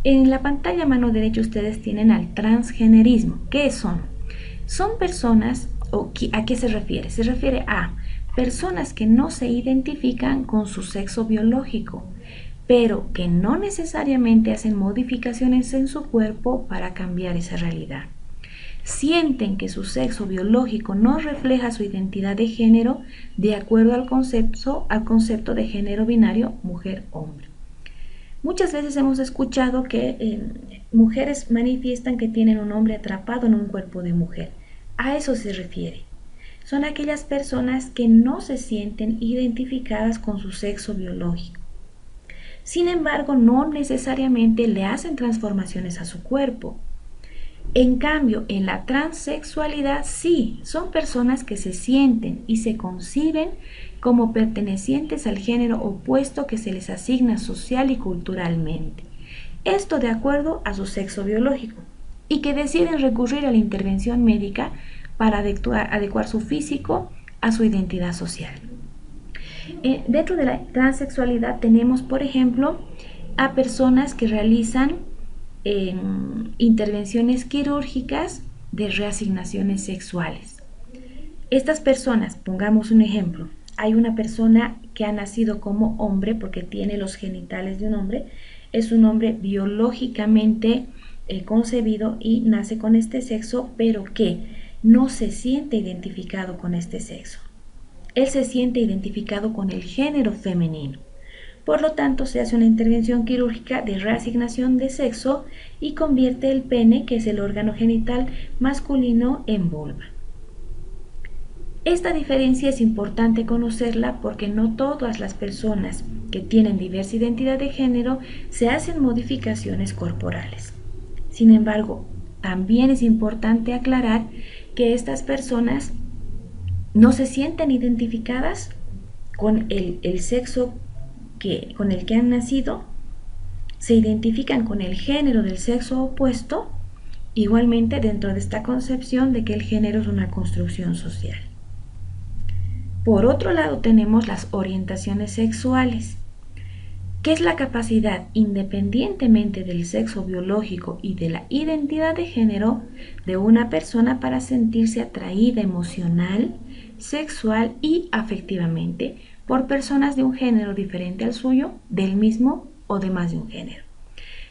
En la pantalla a mano derecha ustedes tienen al transgenerismo. ¿Qué son? Son personas, ¿a qué se refiere? Se refiere a personas que no se identifican con su sexo biológico, pero que no necesariamente hacen modificaciones en su cuerpo para cambiar esa realidad. Sienten que su sexo biológico no refleja su identidad de género de acuerdo al concepto de género binario mujer-hombre. Muchas veces hemos escuchado que mujeres manifiestan que tienen un hombre atrapado en un cuerpo de mujer. A eso se refiere. Son aquellas personas que no se sienten identificadas con su sexo biológico. Sin embargo, no necesariamente le hacen transformaciones a su cuerpo. En cambio, en la transexualidad sí, son personas que se sienten y se conciben como pertenecientes al género opuesto que se les asigna social y culturalmente. Esto de acuerdo a su sexo biológico y que deciden recurrir a la intervención médica para adecuar su físico a su identidad social. Dentro de la transexualidad tenemos, por ejemplo, a personas que realizan intervenciones quirúrgicas de reasignaciones sexuales. Estas personas, pongamos un ejemplo, hay una persona que ha nacido como hombre porque tiene los genitales de un hombre, es un hombre biológicamente concebido y nace con este sexo, pero que no se siente identificado con este sexo. Él se siente identificado con el género femenino. Por lo tanto, se hace una intervención quirúrgica de reasignación de sexo y convierte el pene, que es el órgano genital masculino, en vulva. Esta diferencia es importante conocerla porque no todas las personas que tienen diversa identidad de género se hacen modificaciones corporales. Sin embargo, también es importante aclarar que estas personas no se sienten identificadas con el sexo con el que han nacido, se identifican con el género del sexo opuesto, igualmente dentro de esta concepción de que el género es una construcción social. Por otro lado, tenemos las orientaciones sexuales, que es la capacidad, independientemente del sexo biológico y de la identidad de género, de una persona para sentirse atraída emocional, sexual y afectivamente por personas de un género diferente al suyo, del mismo o de más de un género,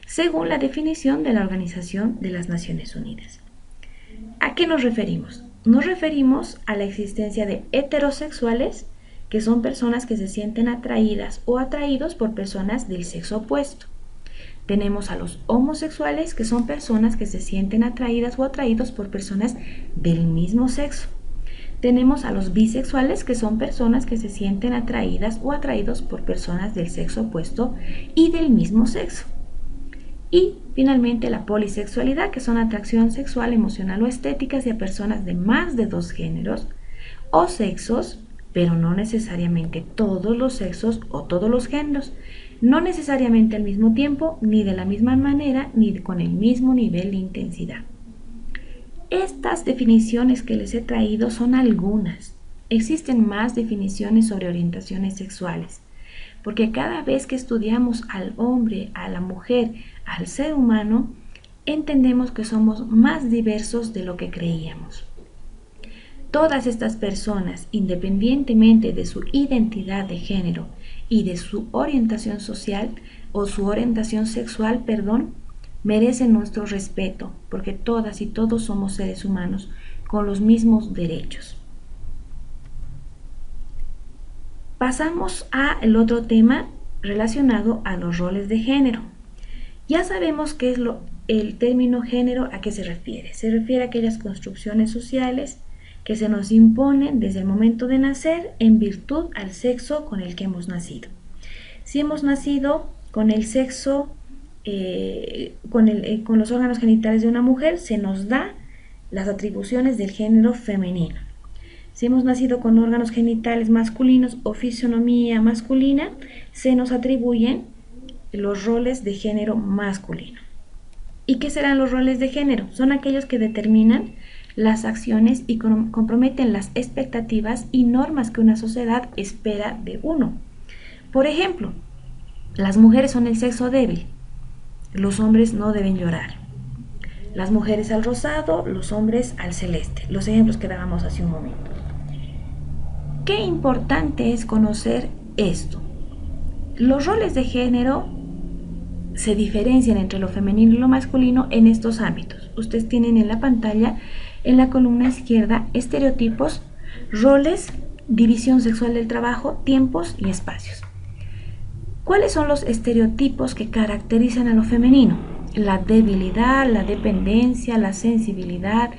según la definición de la Organización de las Naciones Unidas. ¿A qué nos referimos? Nos referimos a la existencia de heterosexuales, que son personas que se sienten atraídas o atraídos por personas del sexo opuesto. Tenemos a los homosexuales, que son personas que se sienten atraídas o atraídos por personas del mismo sexo. Tenemos a los bisexuales, que son personas que se sienten atraídas o atraídos por personas del sexo opuesto y del mismo sexo. Y finalmente la polisexualidad, que son atracción sexual, emocional o estética hacia personas de más de dos géneros o sexos, pero no necesariamente todos los sexos o todos los géneros, no necesariamente al mismo tiempo, ni de la misma manera, ni con el mismo nivel de intensidad. Estas definiciones que les he traído son algunas. Existen más definiciones sobre orientaciones sexuales, porque cada vez que estudiamos al hombre, a la mujer, al ser humano, entendemos que somos más diversos de lo que creíamos. Todas estas personas, independientemente de su identidad de género y de su orientación social o su orientación sexual, merecen nuestro respeto, porque todas y todos somos seres humanos con los mismos derechos. Pasamos al otro tema relacionado a los roles de género. Ya sabemos qué es el término género, a qué se refiere. Se refiere a aquellas construcciones sociales que se nos imponen desde el momento de nacer en virtud al sexo con el que hemos nacido. Si hemos nacido con el sexo, con los órganos genitales de una mujer, se nos da las atribuciones del género femenino. Si hemos nacido con órganos genitales masculinos o fisionomía masculina, se nos atribuyen los roles de género masculino. ¿Y qué serán los roles de género? Son aquellos que determinan las acciones y comprometen las expectativas y normas que una sociedad espera de uno. Por ejemplo, las mujeres son el sexo débil, los hombres no deben llorar. Las mujeres al rosado, los hombres al celeste. Los ejemplos que dábamos hace un momento. Qué importante es conocer esto. Los roles de género se diferencian entre lo femenino y lo masculino en estos ámbitos. Ustedes tienen en la pantalla, en la columna izquierda, estereotipos, roles, división sexual del trabajo, tiempos y espacios. ¿Cuáles son los estereotipos que caracterizan a lo femenino? La debilidad, la dependencia, la sensibilidad,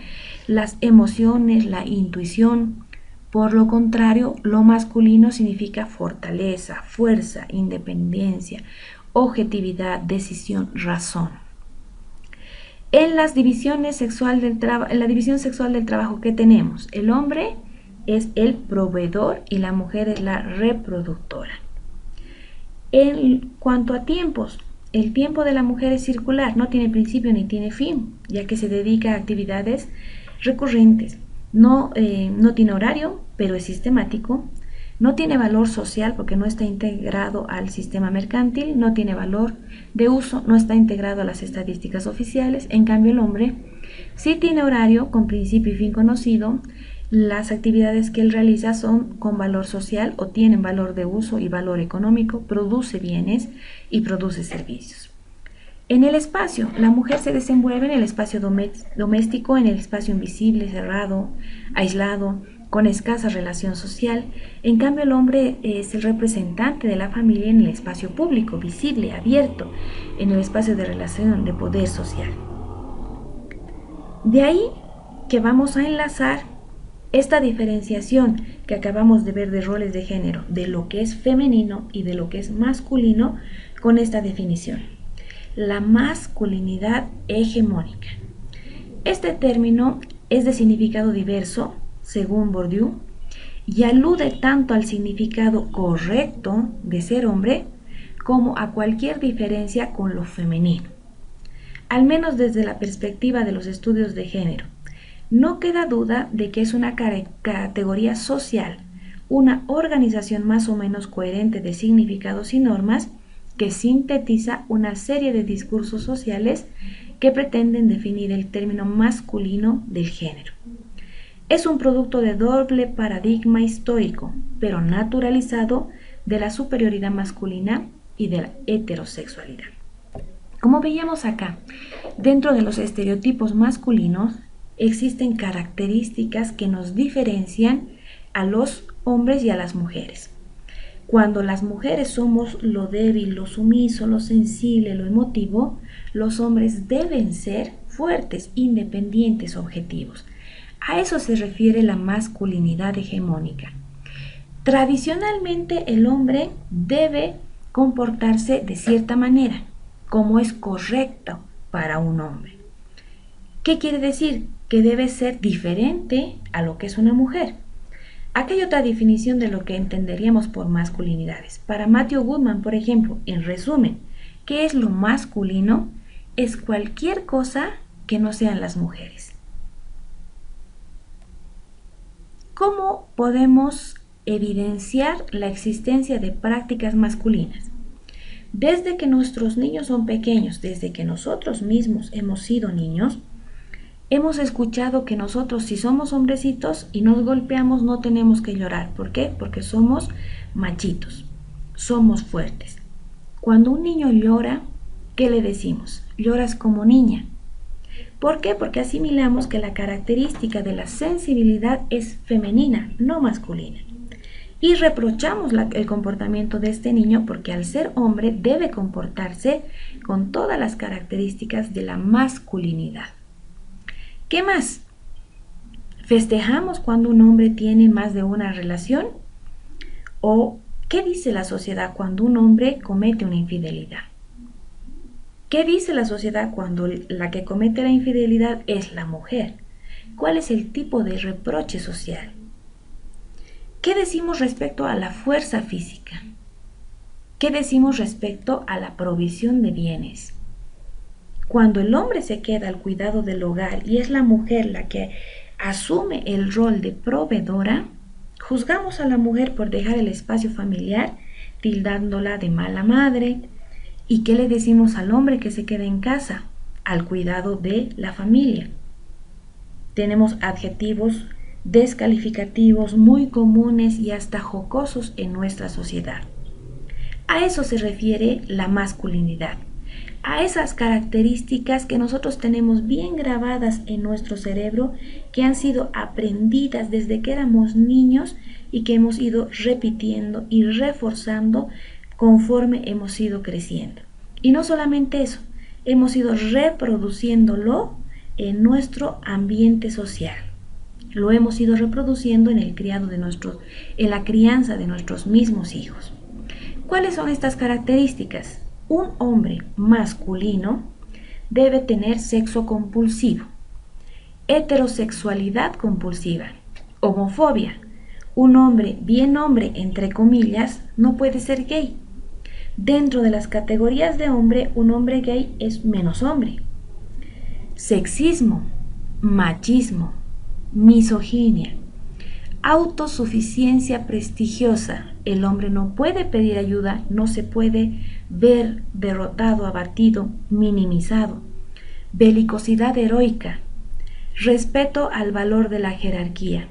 las emociones, la intuición. Por lo contrario, lo masculino significa fortaleza, fuerza, independencia, objetividad, decisión, razón. En la división sexual del trabajo que tenemos, el hombre es el proveedor y la mujer es la reproductora. En cuanto a tiempos, el tiempo de la mujer es circular, no tiene principio ni tiene fin, ya que se dedica a actividades recurrentes. No tiene horario, pero es sistemático. No tiene valor social porque no está integrado al sistema mercantil, no tiene valor de uso, no está integrado a las estadísticas oficiales. En cambio, el hombre sí tiene horario con principio y fin conocido. Las actividades que él realiza son con valor social o tienen valor de uso y valor económico, produce bienes y produce servicios. En el espacio, la mujer se desenvuelve en el espacio doméstico, en el espacio invisible, cerrado, aislado, con escasa relación social. En cambio, el hombre es el representante de la familia en el espacio público, visible, abierto, en el espacio de relación de poder social. De ahí que vamos a enlazar esta diferenciación que acabamos de ver de roles de género, de lo que es femenino y de lo que es masculino, con esta definición: la masculinidad hegemónica. Este término es de significado diverso, según Bourdieu, y alude tanto al significado correcto de ser hombre como a cualquier diferencia con lo femenino, al menos desde la perspectiva de los estudios de género. No queda duda de que es una categoría social, una organización más o menos coherente de significados y normas que sintetiza una serie de discursos sociales que pretenden definir el término masculino del género. Es un producto de doble paradigma histórico, pero naturalizado, de la superioridad masculina y de la heterosexualidad. Como veíamos acá, dentro de los estereotipos masculinos existen características que nos diferencian a los hombres y a las mujeres. Cuando las mujeres somos lo débil, lo sumiso, lo sensible, lo emotivo, los hombres deben ser fuertes, independientes, objetivos. A eso se refiere la masculinidad hegemónica. Tradicionalmente el hombre debe comportarse de cierta manera, como es correcto para un hombre. ¿Qué quiere decir? Que debe ser diferente a lo que es una mujer. Aquí hay otra definición de lo que entenderíamos por masculinidades. Para Matthew Goodman, por ejemplo, en resumen, ¿qué es lo masculino? Es cualquier cosa que no sean las mujeres. ¿Cómo podemos evidenciar la existencia de prácticas masculinas? Desde que nuestros niños son pequeños, desde que nosotros mismos hemos sido niños, hemos escuchado que nosotros, si somos hombrecitos y nos golpeamos, no tenemos que llorar. ¿Por qué? Porque somos machitos, somos fuertes. Cuando un niño llora, ¿qué le decimos? Lloras como niña. ¿Por qué? Porque asimilamos que la característica de la sensibilidad es femenina, no masculina. Y reprochamos el comportamiento de este niño porque al ser hombre debe comportarse con todas las características de la masculinidad. ¿Qué más? ¿Festejamos cuando un hombre tiene más de una relación? ¿O qué dice la sociedad cuando un hombre comete una infidelidad? ¿Qué dice la sociedad cuando la que comete la infidelidad es la mujer? ¿Cuál es el tipo de reproche social? ¿Qué decimos respecto a la fuerza física? ¿Qué decimos respecto a la provisión de bienes? Cuando el hombre se queda al cuidado del hogar y es la mujer la que asume el rol de proveedora, juzgamos a la mujer por dejar el espacio familiar, tildándola de mala madre. ¿Y qué le decimos al hombre que se queda en casa, al cuidado de la familia? Tenemos adjetivos descalificativos muy comunes y hasta jocosos en nuestra sociedad. A eso se refiere la masculinidad, a esas características que nosotros tenemos bien grabadas en nuestro cerebro, que han sido aprendidas desde que éramos niños y que hemos ido repitiendo y reforzando conforme hemos ido creciendo. Y no solamente eso, hemos ido reproduciéndolo en nuestro ambiente social. Lo hemos ido reproduciendo en en la crianza de nuestros mismos hijos. ¿Cuáles son estas características? Un hombre masculino debe tener sexo compulsivo, heterosexualidad compulsiva, homofobia. Un hombre, bien hombre, entre comillas, no puede ser gay. Dentro de las categorías de hombre, un hombre gay es menos hombre. Sexismo, machismo, misoginia, autosuficiencia prestigiosa. El hombre no puede pedir ayuda, no se puede ver derrotado, abatido, minimizado. Belicosidad heroica, respeto al valor de la jerarquía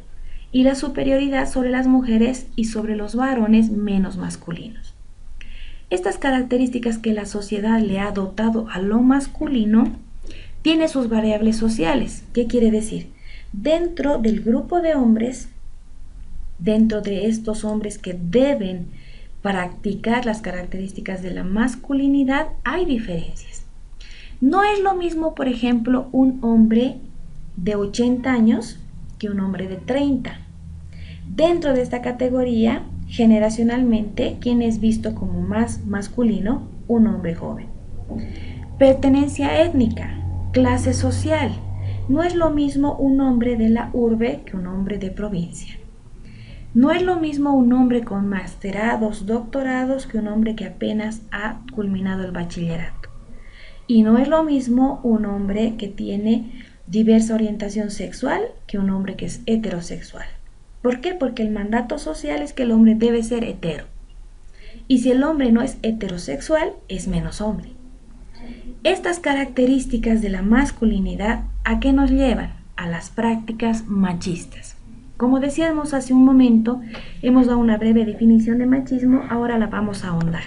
y la superioridad sobre las mujeres y sobre los varones menos masculinos. Estas características que la sociedad le ha dotado a lo masculino tiene sus variables sociales. ¿Qué quiere decir? Dentro del grupo de hombres dentro de estos hombres que deben practicar las características de la masculinidad, hay diferencias. No es lo mismo, por ejemplo, un hombre de 80 años que un hombre de 30. Dentro de esta categoría, generacionalmente, ¿quién es visto como más masculino? Un hombre joven. Pertenencia étnica, clase social. No es lo mismo un hombre de la urbe que un hombre de provincia. No es lo mismo un hombre con masterados, doctorados, que un hombre que apenas ha culminado el bachillerato. Y no es lo mismo un hombre que tiene diversa orientación sexual que un hombre que es heterosexual. ¿Por qué? Porque el mandato social es que el hombre debe ser hetero. Y si el hombre no es heterosexual, es menos hombre. Estas características de la masculinidad, ¿a qué nos llevan? A las prácticas machistas. Como decíamos hace un momento, hemos dado una breve definición de machismo, ahora la vamos a ahondar.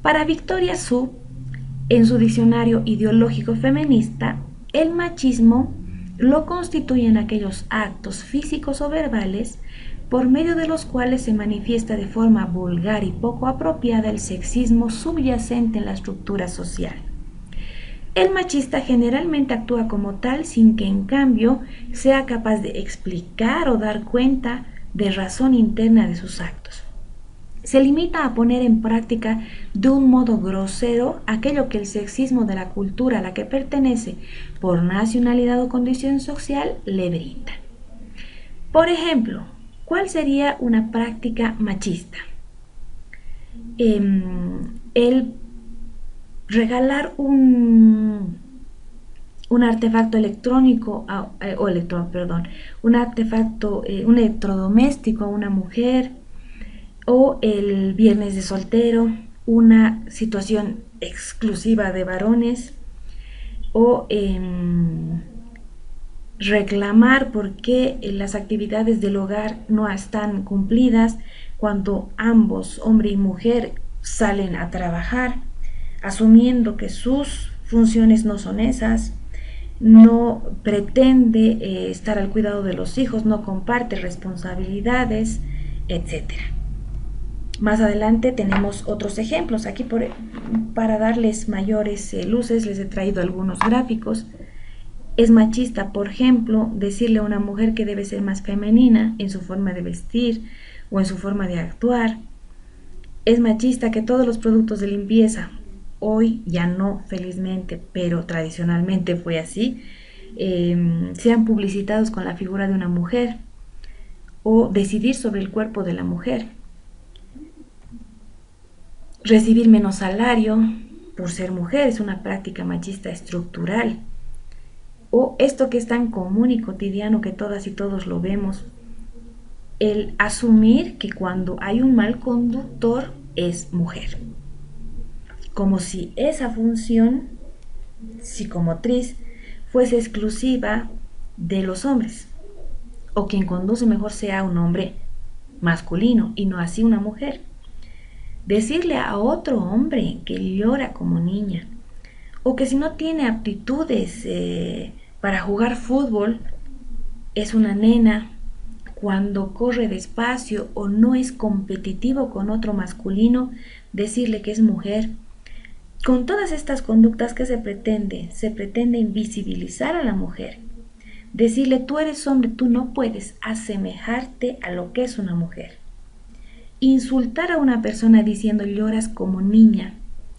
Para Victoria Su, en su diccionario ideológico feminista, el machismo lo constituyen aquellos actos físicos o verbales por medio de los cuales se manifiesta de forma vulgar y poco apropiada el sexismo subyacente en la estructura social. El machista generalmente actúa como tal sin que en cambio sea capaz de explicar o dar cuenta de razón interna de sus actos. Se limita a poner en práctica de un modo grosero aquello que el sexismo de la cultura a la que pertenece por nacionalidad o condición social le brinda. Por ejemplo, ¿cuál sería una práctica machista? El regalar un artefacto electrónico un electrodoméstico a una mujer, o el viernes de soltero, una situación exclusiva de varones, o reclamar por qué las actividades del hogar no están cumplidas cuando ambos, hombre y mujer, salen a trabajar, asumiendo que sus funciones no son esas, no pretende estar al cuidado de los hijos, no comparte responsabilidades, etc. Más adelante tenemos otros ejemplos. Aquí para darles mayores luces les he traído algunos gráficos. Es machista, por ejemplo, decirle a una mujer que debe ser más femenina en su forma de vestir o en su forma de actuar. Es machista que todos los productos de limpieza, hoy ya no, felizmente, pero tradicionalmente fue así, sean publicitados con la figura de una mujer, o decidir sobre el cuerpo de la mujer. Recibir menos salario por ser mujer es una práctica machista estructural. O esto que es tan común y cotidiano que todas y todos lo vemos, el asumir que cuando hay un mal conductor es mujer. Como si esa función psicomotriz fuese exclusiva de los hombres, o quien conduce mejor sea un hombre masculino y no así una mujer. Decirle a otro hombre que llora como niña, o que si no tiene aptitudes para jugar fútbol, es una nena, cuando corre despacio o no es competitivo con otro masculino, decirle que es mujer. Con todas estas conductas que se pretende invisibilizar a la mujer. Decirle, tú eres hombre, tú no puedes asemejarte a lo que es una mujer. Insultar a una persona diciendo lloras como niña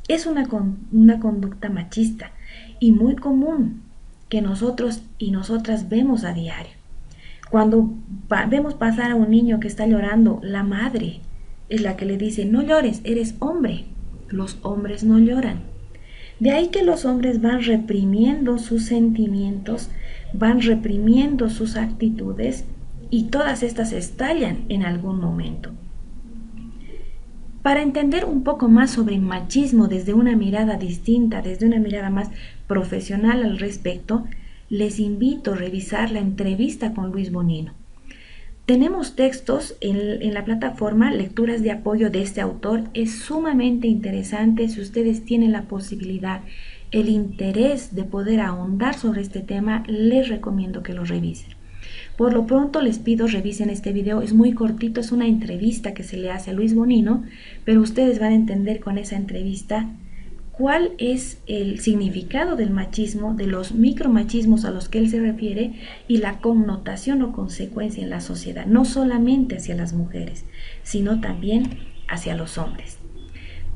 es una conducta machista y muy común que nosotros y nosotras vemos a diario. Cuando vemos pasar a un niño que está llorando, la madre es la que le dice, no llores, eres hombre. Los hombres no lloran. De ahí que los hombres van reprimiendo sus sentimientos, van reprimiendo sus actitudes y todas estas estallan en algún momento. Para entender un poco más sobre el machismo desde una mirada distinta, desde una mirada más profesional al respecto, les invito a revisar la entrevista con Luis Bonino. Tenemos textos en la plataforma, lecturas de apoyo de este autor. Es sumamente interesante. Si ustedes tienen la posibilidad, el interés de poder ahondar sobre este tema, les recomiendo que lo revisen. Por lo pronto les pido revisen este video, es muy cortito, es una entrevista que se le hace a Luis Bonino, pero ustedes van a entender con esa entrevista cuál es el significado del machismo, de los micromachismos a los que él se refiere y la connotación o consecuencia en la sociedad, no solamente hacia las mujeres, sino también hacia los hombres.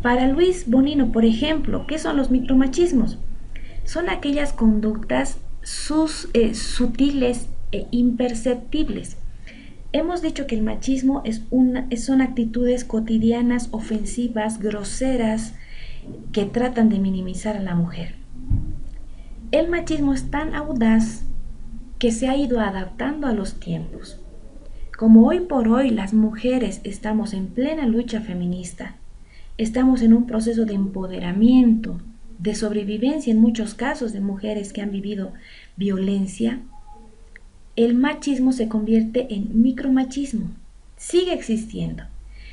Para Luis Bonino, por ejemplo, ¿qué son los micromachismos? Son aquellas conductas sutiles e imperceptibles. Hemos dicho que el machismo son actitudes cotidianas, ofensivas, groseras, que tratan de minimizar a la mujer. El machismo es tan audaz que se ha ido adaptando a los tiempos. Como hoy por hoy las mujeres estamos en plena lucha feminista, estamos en un proceso de empoderamiento, de sobrevivencia en muchos casos de mujeres que han vivido violencia, el machismo se convierte en micromachismo. Sigue existiendo,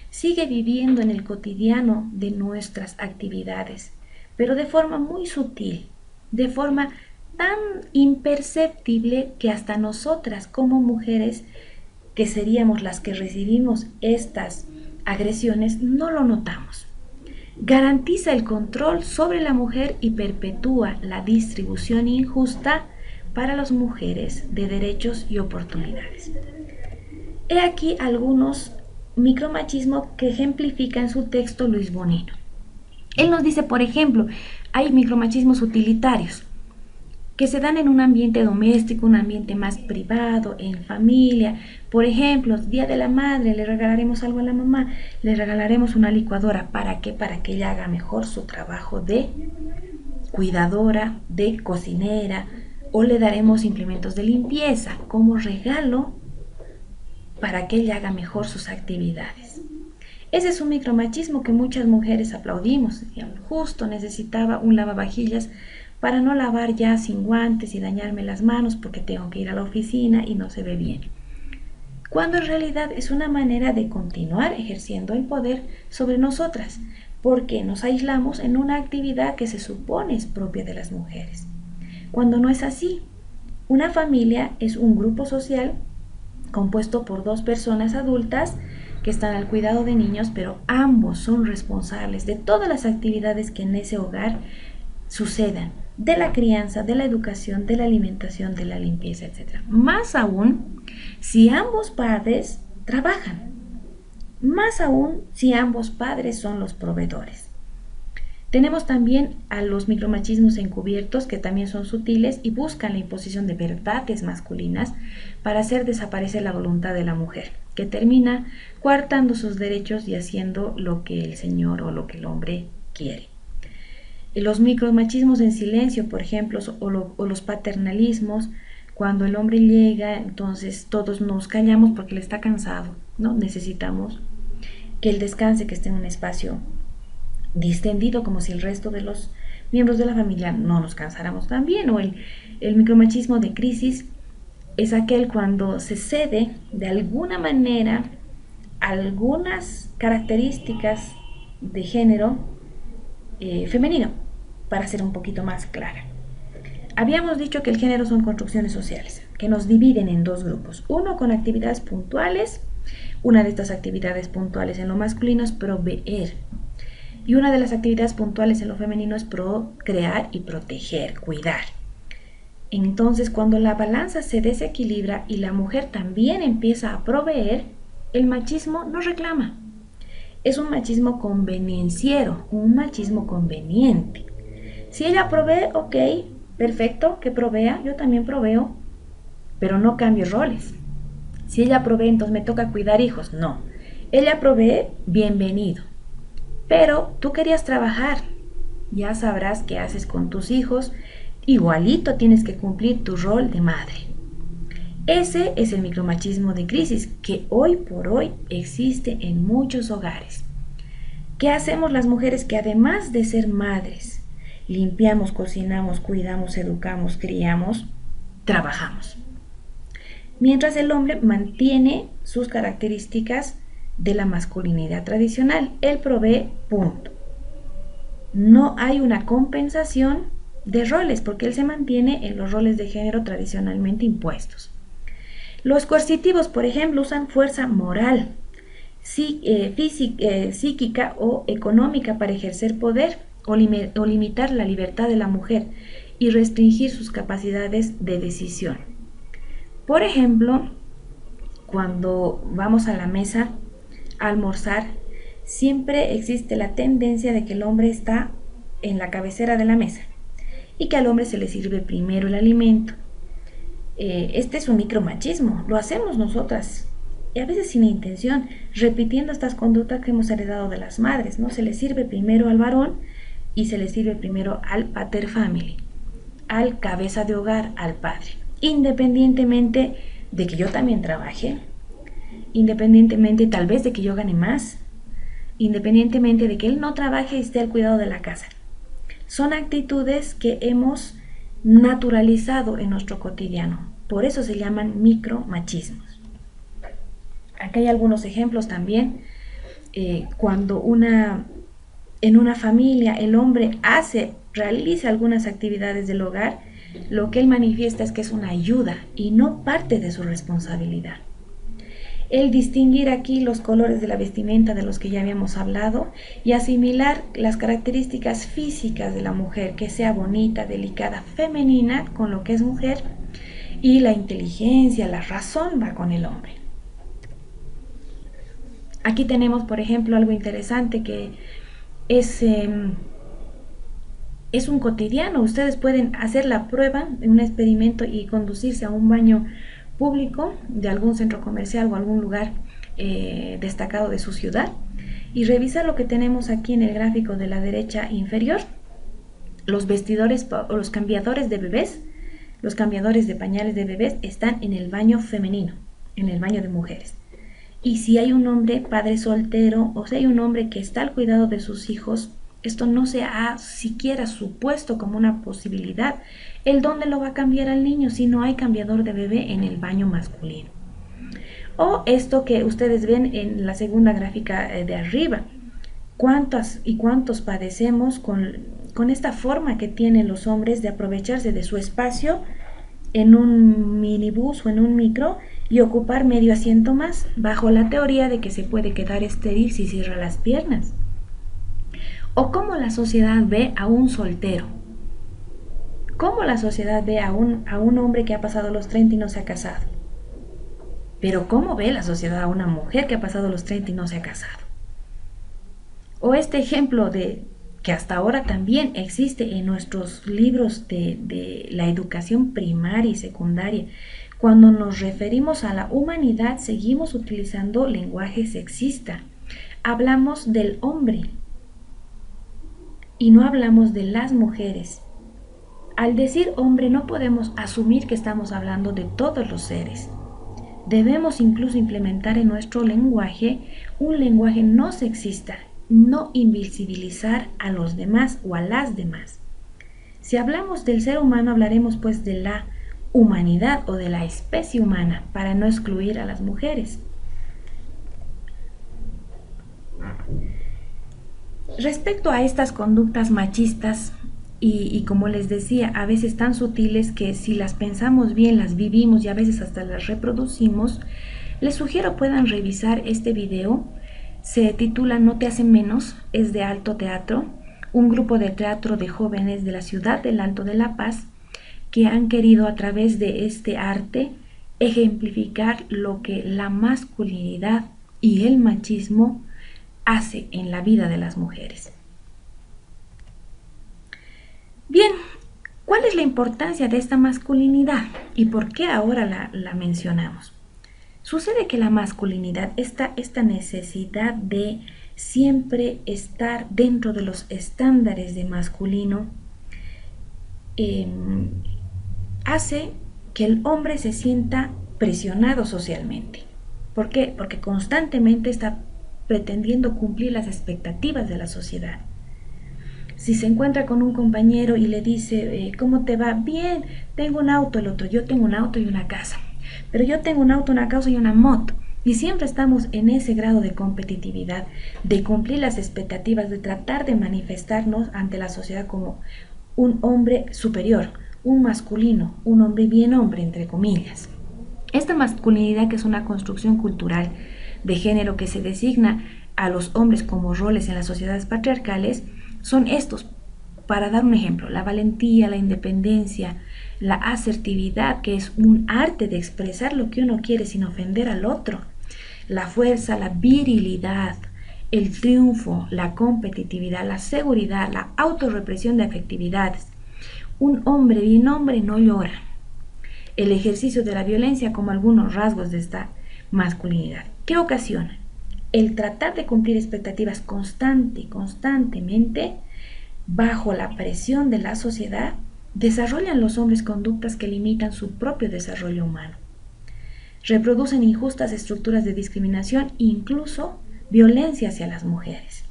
sigue viviendo en el cotidiano de nuestras actividades, pero de forma muy sutil, de forma tan imperceptible que hasta nosotras como mujeres, que seríamos las que recibimos estas agresiones, no lo notamos. Garantiza el control sobre la mujer y perpetúa la distribución injusta para las mujeres de derechos y oportunidades. He aquí algunos micromachismos que ejemplifica en su texto Luis Bonino. Él nos dice, por ejemplo, hay micromachismos utilitarios que se dan en un ambiente doméstico, un ambiente más privado, en familia. Por ejemplo, Día de la Madre, le regalaremos algo a la mamá, le regalaremos una licuadora. ¿Para qué? Para que ella haga mejor su trabajo de cuidadora, de cocinera, o le daremos implementos de limpieza como regalo para que ella haga mejor sus actividades. Ese es un micromachismo que muchas mujeres aplaudimos. Justo necesitaba un lavavajillas para no lavar ya sin guantes y dañarme las manos porque tengo que ir a la oficina y no se ve bien. Cuando en realidad es una manera de continuar ejerciendo el poder sobre nosotras, porque nos aislamos en una actividad que se supone es propia de las mujeres. Cuando no es así, una familia es un grupo social compuesto por dos personas adultas que están al cuidado de niños, pero ambos son responsables de todas las actividades que en ese hogar sucedan, de la crianza, de la educación, de la alimentación, de la limpieza, etc. Más aún si ambos padres trabajan, más aún si ambos padres son los proveedores. Tenemos también a los micromachismos encubiertos, que también son sutiles y buscan la imposición de verdades masculinas para hacer desaparecer la voluntad de la mujer, que termina coartando sus derechos y haciendo lo que el señor o lo que el hombre quiere. Los micromachismos en silencio, por ejemplo, o los paternalismos, cuando el hombre llega, entonces todos nos callamos porque él está cansado, ¿no? Necesitamos que él descanse, que esté en un espacio distendido, como si el resto de los miembros de la familia no nos cansáramos también. O el micromachismo de crisis es aquel cuando se cede de alguna manera algunas características de género femenino, para ser un poquito más clara. Habíamos dicho que el género son construcciones sociales que nos dividen en dos grupos. Uno con actividades puntuales. Una de estas actividades puntuales en lo masculino es proveer. Y una de las actividades puntuales en lo femenino es procrear y proteger, cuidar. Entonces, cuando la balanza se desequilibra y la mujer también empieza a proveer, el machismo no reclama. Es un machismo convenienciero, un machismo conveniente. Si ella provee, ok, perfecto, que provea, yo también proveo, pero no cambio roles. Si ella provee, entonces me toca cuidar hijos. No, ella provee, bienvenido. Pero tú querías trabajar, ya sabrás qué haces con tus hijos, igualito tienes que cumplir tu rol de madre. Ese es el micromachismo de crisis que hoy por hoy existe en muchos hogares. ¿Qué hacemos las mujeres que además de ser madres, limpiamos, cocinamos, cuidamos, educamos, criamos, trabajamos? Mientras el hombre mantiene sus características de la masculinidad tradicional, él provee, punto. No hay una compensación de roles porque él se mantiene en los roles de género tradicionalmente impuestos. Los coercitivos, por ejemplo, usan fuerza moral, psíquica o económica para ejercer poder o limitar la libertad de la mujer y restringir sus capacidades de decisión. Por ejemplo, cuando vamos a la mesa a almorzar, siempre existe la tendencia de que el hombre está en la cabecera de la mesa y que al hombre se le sirve primero el alimento. Este es un micromachismo, lo hacemos nosotras, y a veces sin intención, repitiendo estas conductas que hemos heredado de las madres, ¿no? Se le sirve primero al varón y se le sirve primero al pater family, al cabeza de hogar, al padre, independientemente de que yo también trabaje, independientemente tal vez de que yo gane más, independientemente de que él no trabaje y esté al cuidado de la casa. Son actitudes que hemos naturalizado en nuestro cotidiano, por eso se llaman micromachismos. Acá hay algunos ejemplos también, cuando en una familia el hombre realiza algunas actividades del hogar, lo que él manifiesta es que es una ayuda y no parte de su responsabilidad. El distinguir aquí los colores de la vestimenta de los que ya habíamos hablado y asimilar las características físicas de la mujer, que sea bonita, delicada, femenina con lo que es mujer, y la inteligencia, la razón va con el hombre. Aquí tenemos, por ejemplo, algo interesante que es un cotidiano. Ustedes pueden hacer la prueba en un experimento y conducirse a un baño público de algún centro comercial o algún lugar destacado de su ciudad y revisar lo que tenemos aquí en el gráfico de la derecha inferior. Los vestidores o los cambiadores de bebés, los cambiadores de pañales de bebés están en el baño femenino, en el baño de mujeres. Y si hay un hombre padre soltero o si hay un hombre que está al cuidado de sus hijos, esto no se ha siquiera supuesto como una posibilidad. ¿El dónde lo va a cambiar al niño si no hay cambiador de bebé en el baño masculino? O esto que ustedes ven en la segunda gráfica de arriba. ¿Cuántas y cuántos padecemos con esta forma que tienen los hombres de aprovecharse de su espacio en un minibús o en un micro y ocupar medio asiento más, bajo la teoría de que se puede quedar estéril si cierra las piernas? O cómo la sociedad ve a un soltero, cómo la sociedad ve a un hombre que ha pasado los 30 y no se ha casado, pero cómo ve la sociedad a una mujer que ha pasado los 30 y no se ha casado. O este ejemplo de que hasta ahora también existe en nuestros libros de la educación primaria y secundaria. Cuando nos referimos a la humanidad, seguimos utilizando lenguaje sexista. Hablamos del hombre y no hablamos de las mujeres. Al decir hombre no podemos asumir que estamos hablando de todos los seres. Debemos incluso implementar en nuestro lenguaje un lenguaje no sexista, no invisibilizar a los demás o a las demás. Si hablamos del ser humano, hablaremos pues de la humanidad o de la especie humana para no excluir a las mujeres. Respecto a estas conductas machistas y como les decía, a veces tan sutiles que si las pensamos bien, las vivimos y a veces hasta las reproducimos, les sugiero puedan revisar este video. Se titula No te hacen menos, es de Alto Teatro, un grupo de teatro de jóvenes de la ciudad del Alto de La Paz que han querido a través de este arte ejemplificar lo que la masculinidad y el machismo hace en la vida de las mujeres. Bien, ¿cuál es la importancia de esta masculinidad y por qué ahora la mencionamos? Sucede que la masculinidad, esta necesidad de siempre estar dentro de los estándares de masculino, hace que el hombre se sienta presionado socialmente. ¿Por qué? Porque constantemente está pretendiendo cumplir las expectativas de la sociedad. Si se encuentra con un compañero y le dice, ¿cómo te va? Bien, tengo un auto. El otro, yo tengo un auto y una casa. Pero yo tengo un auto, una casa y una moto. Y siempre estamos en ese grado de competitividad, de cumplir las expectativas, de tratar de manifestarnos ante la sociedad como un hombre superior, un masculino, un hombre bien hombre, entre comillas. Esta masculinidad, que es una construcción cultural de género que se designa a los hombres como roles en las sociedades patriarcales, son estos. Para dar un ejemplo, la valentía, la independencia, la asertividad, que es un arte de expresar lo que uno quiere sin ofender al otro, la fuerza, la virilidad, el triunfo, la competitividad, la seguridad, la autorrepresión de afectividades. Un hombre bien hombre no llora. El ejercicio de la violencia como algunos rasgos de esta masculinidad. ¿Qué ocasiona? El tratar de cumplir expectativas constantemente bajo la presión de la sociedad, desarrollan los hombres conductas que limitan su propio desarrollo humano. Reproducen injustas estructuras de discriminación e incluso violencia hacia las mujeres.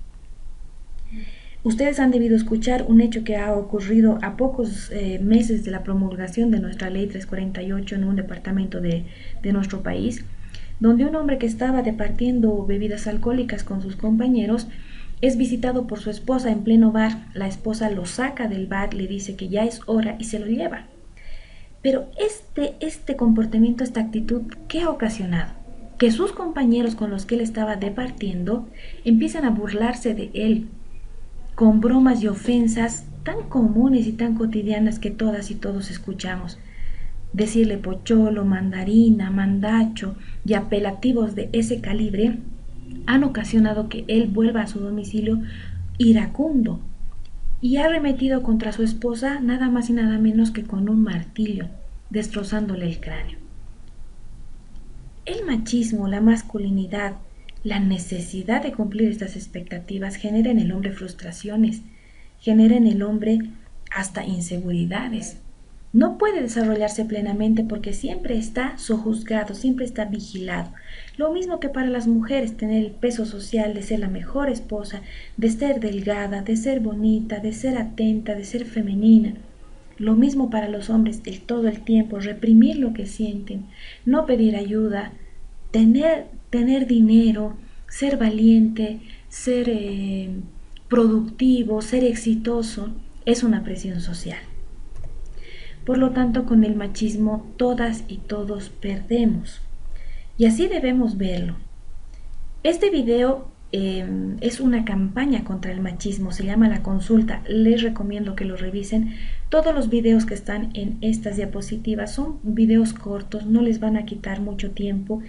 Ustedes han debido escuchar un hecho que ha ocurrido a pocos meses de la promulgación de nuestra ley 348 en un departamento de nuestro país, donde un hombre que estaba departiendo bebidas alcohólicas con sus compañeros es visitado por su esposa en pleno bar. La esposa lo saca del bar, le dice que ya es hora y se lo lleva. Pero este comportamiento, esta actitud, ¿qué ha ocasionado? Que sus compañeros con los que él estaba departiendo empiezan a burlarse de él con bromas y ofensas tan comunes y tan cotidianas que todas y todos escuchamos. Decirle pocholo, mandarina, mandacho y apelativos de ese calibre han ocasionado que él vuelva a su domicilio iracundo y ha arremetido contra su esposa nada más y nada menos que con un martillo, destrozándole el cráneo. El machismo, la masculinidad, la necesidad de cumplir estas expectativas genera en el hombre frustraciones, genera en el hombre hasta inseguridades. No puede desarrollarse plenamente porque siempre está sojuzgado, siempre está vigilado. Lo mismo que para las mujeres, tener el peso social de ser la mejor esposa, de ser delgada, de ser bonita, de ser atenta, de ser femenina. Lo mismo para los hombres, el todo el tiempo reprimir lo que sienten, no pedir ayuda, tener dinero, ser valiente, ser productivo, ser exitoso, es una presión social. Por lo tanto, con el machismo todas y todos perdemos. Y así debemos verlo. Este video es una campaña contra el machismo, se llama La Consulta. Les recomiendo que lo revisen. Todos los videos que están en estas diapositivas son videos cortos, no les van a quitar mucho tiempo,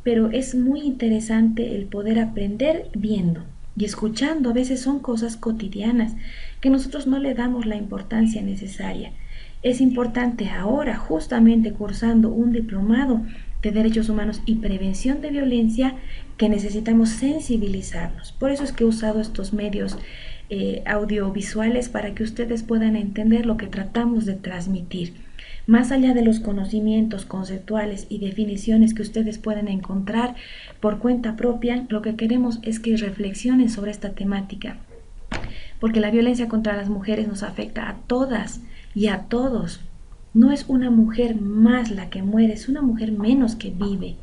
pero es muy interesante el poder aprender viendo y escuchando. A veces son cosas cotidianas que nosotros no le damos la importancia necesaria. Es importante ahora, justamente cursando un diplomado de Derechos Humanos y Prevención de Violencia, que necesitamos sensibilizarnos. Por eso es que he usado estos medios audiovisuales para que ustedes puedan entender lo que tratamos de transmitir. Más allá de los conocimientos conceptuales y definiciones que ustedes pueden encontrar por cuenta propia, lo que queremos es que reflexionen sobre esta temática, porque la violencia contra las mujeres nos afecta a todas y a todos. No es una mujer más la que muere, es una mujer menos que vive.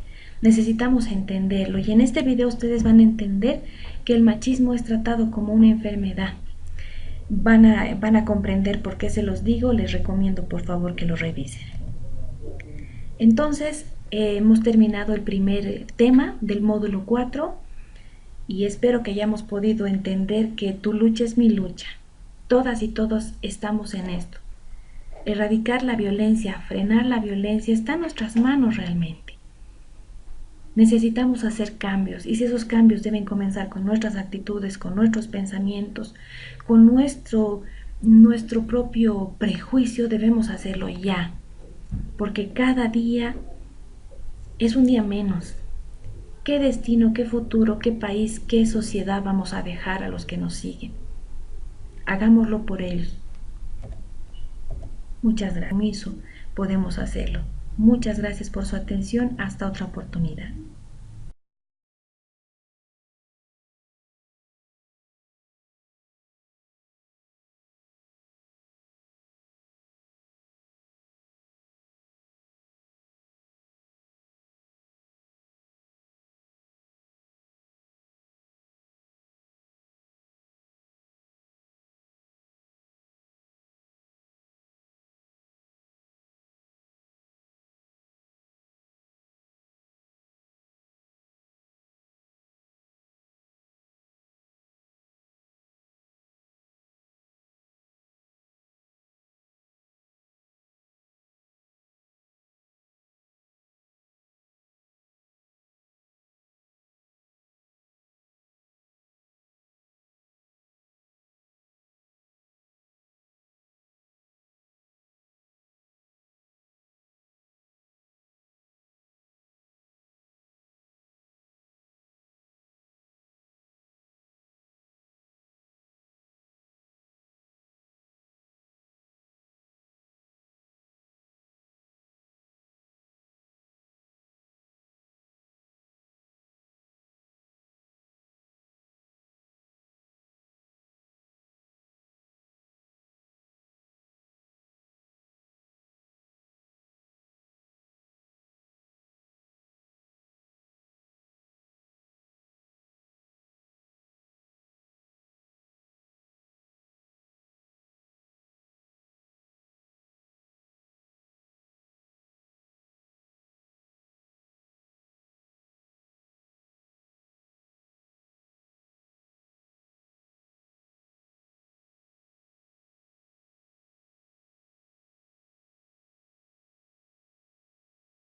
Necesitamos entenderlo y en este video ustedes van a entender que el machismo es tratado como una enfermedad. Van a comprender por qué se los digo. Les recomiendo por favor que lo revisen. Entonces hemos terminado el primer tema del módulo 4 y espero que hayamos podido entender que tu lucha es mi lucha. Todas y todos estamos en esto. Erradicar la violencia, frenar la violencia está en nuestras manos realmente. Necesitamos hacer cambios y si esos cambios deben comenzar con nuestras actitudes, con nuestros pensamientos, con nuestro propio prejuicio, debemos hacerlo ya, porque cada día es un día menos. ¿Qué destino, qué futuro, qué país, qué sociedad vamos a dejar a los que nos siguen? Hagámoslo por ellos. Muchas gracias. Podemos hacerlo. Muchas gracias por su atención. Hasta otra oportunidad.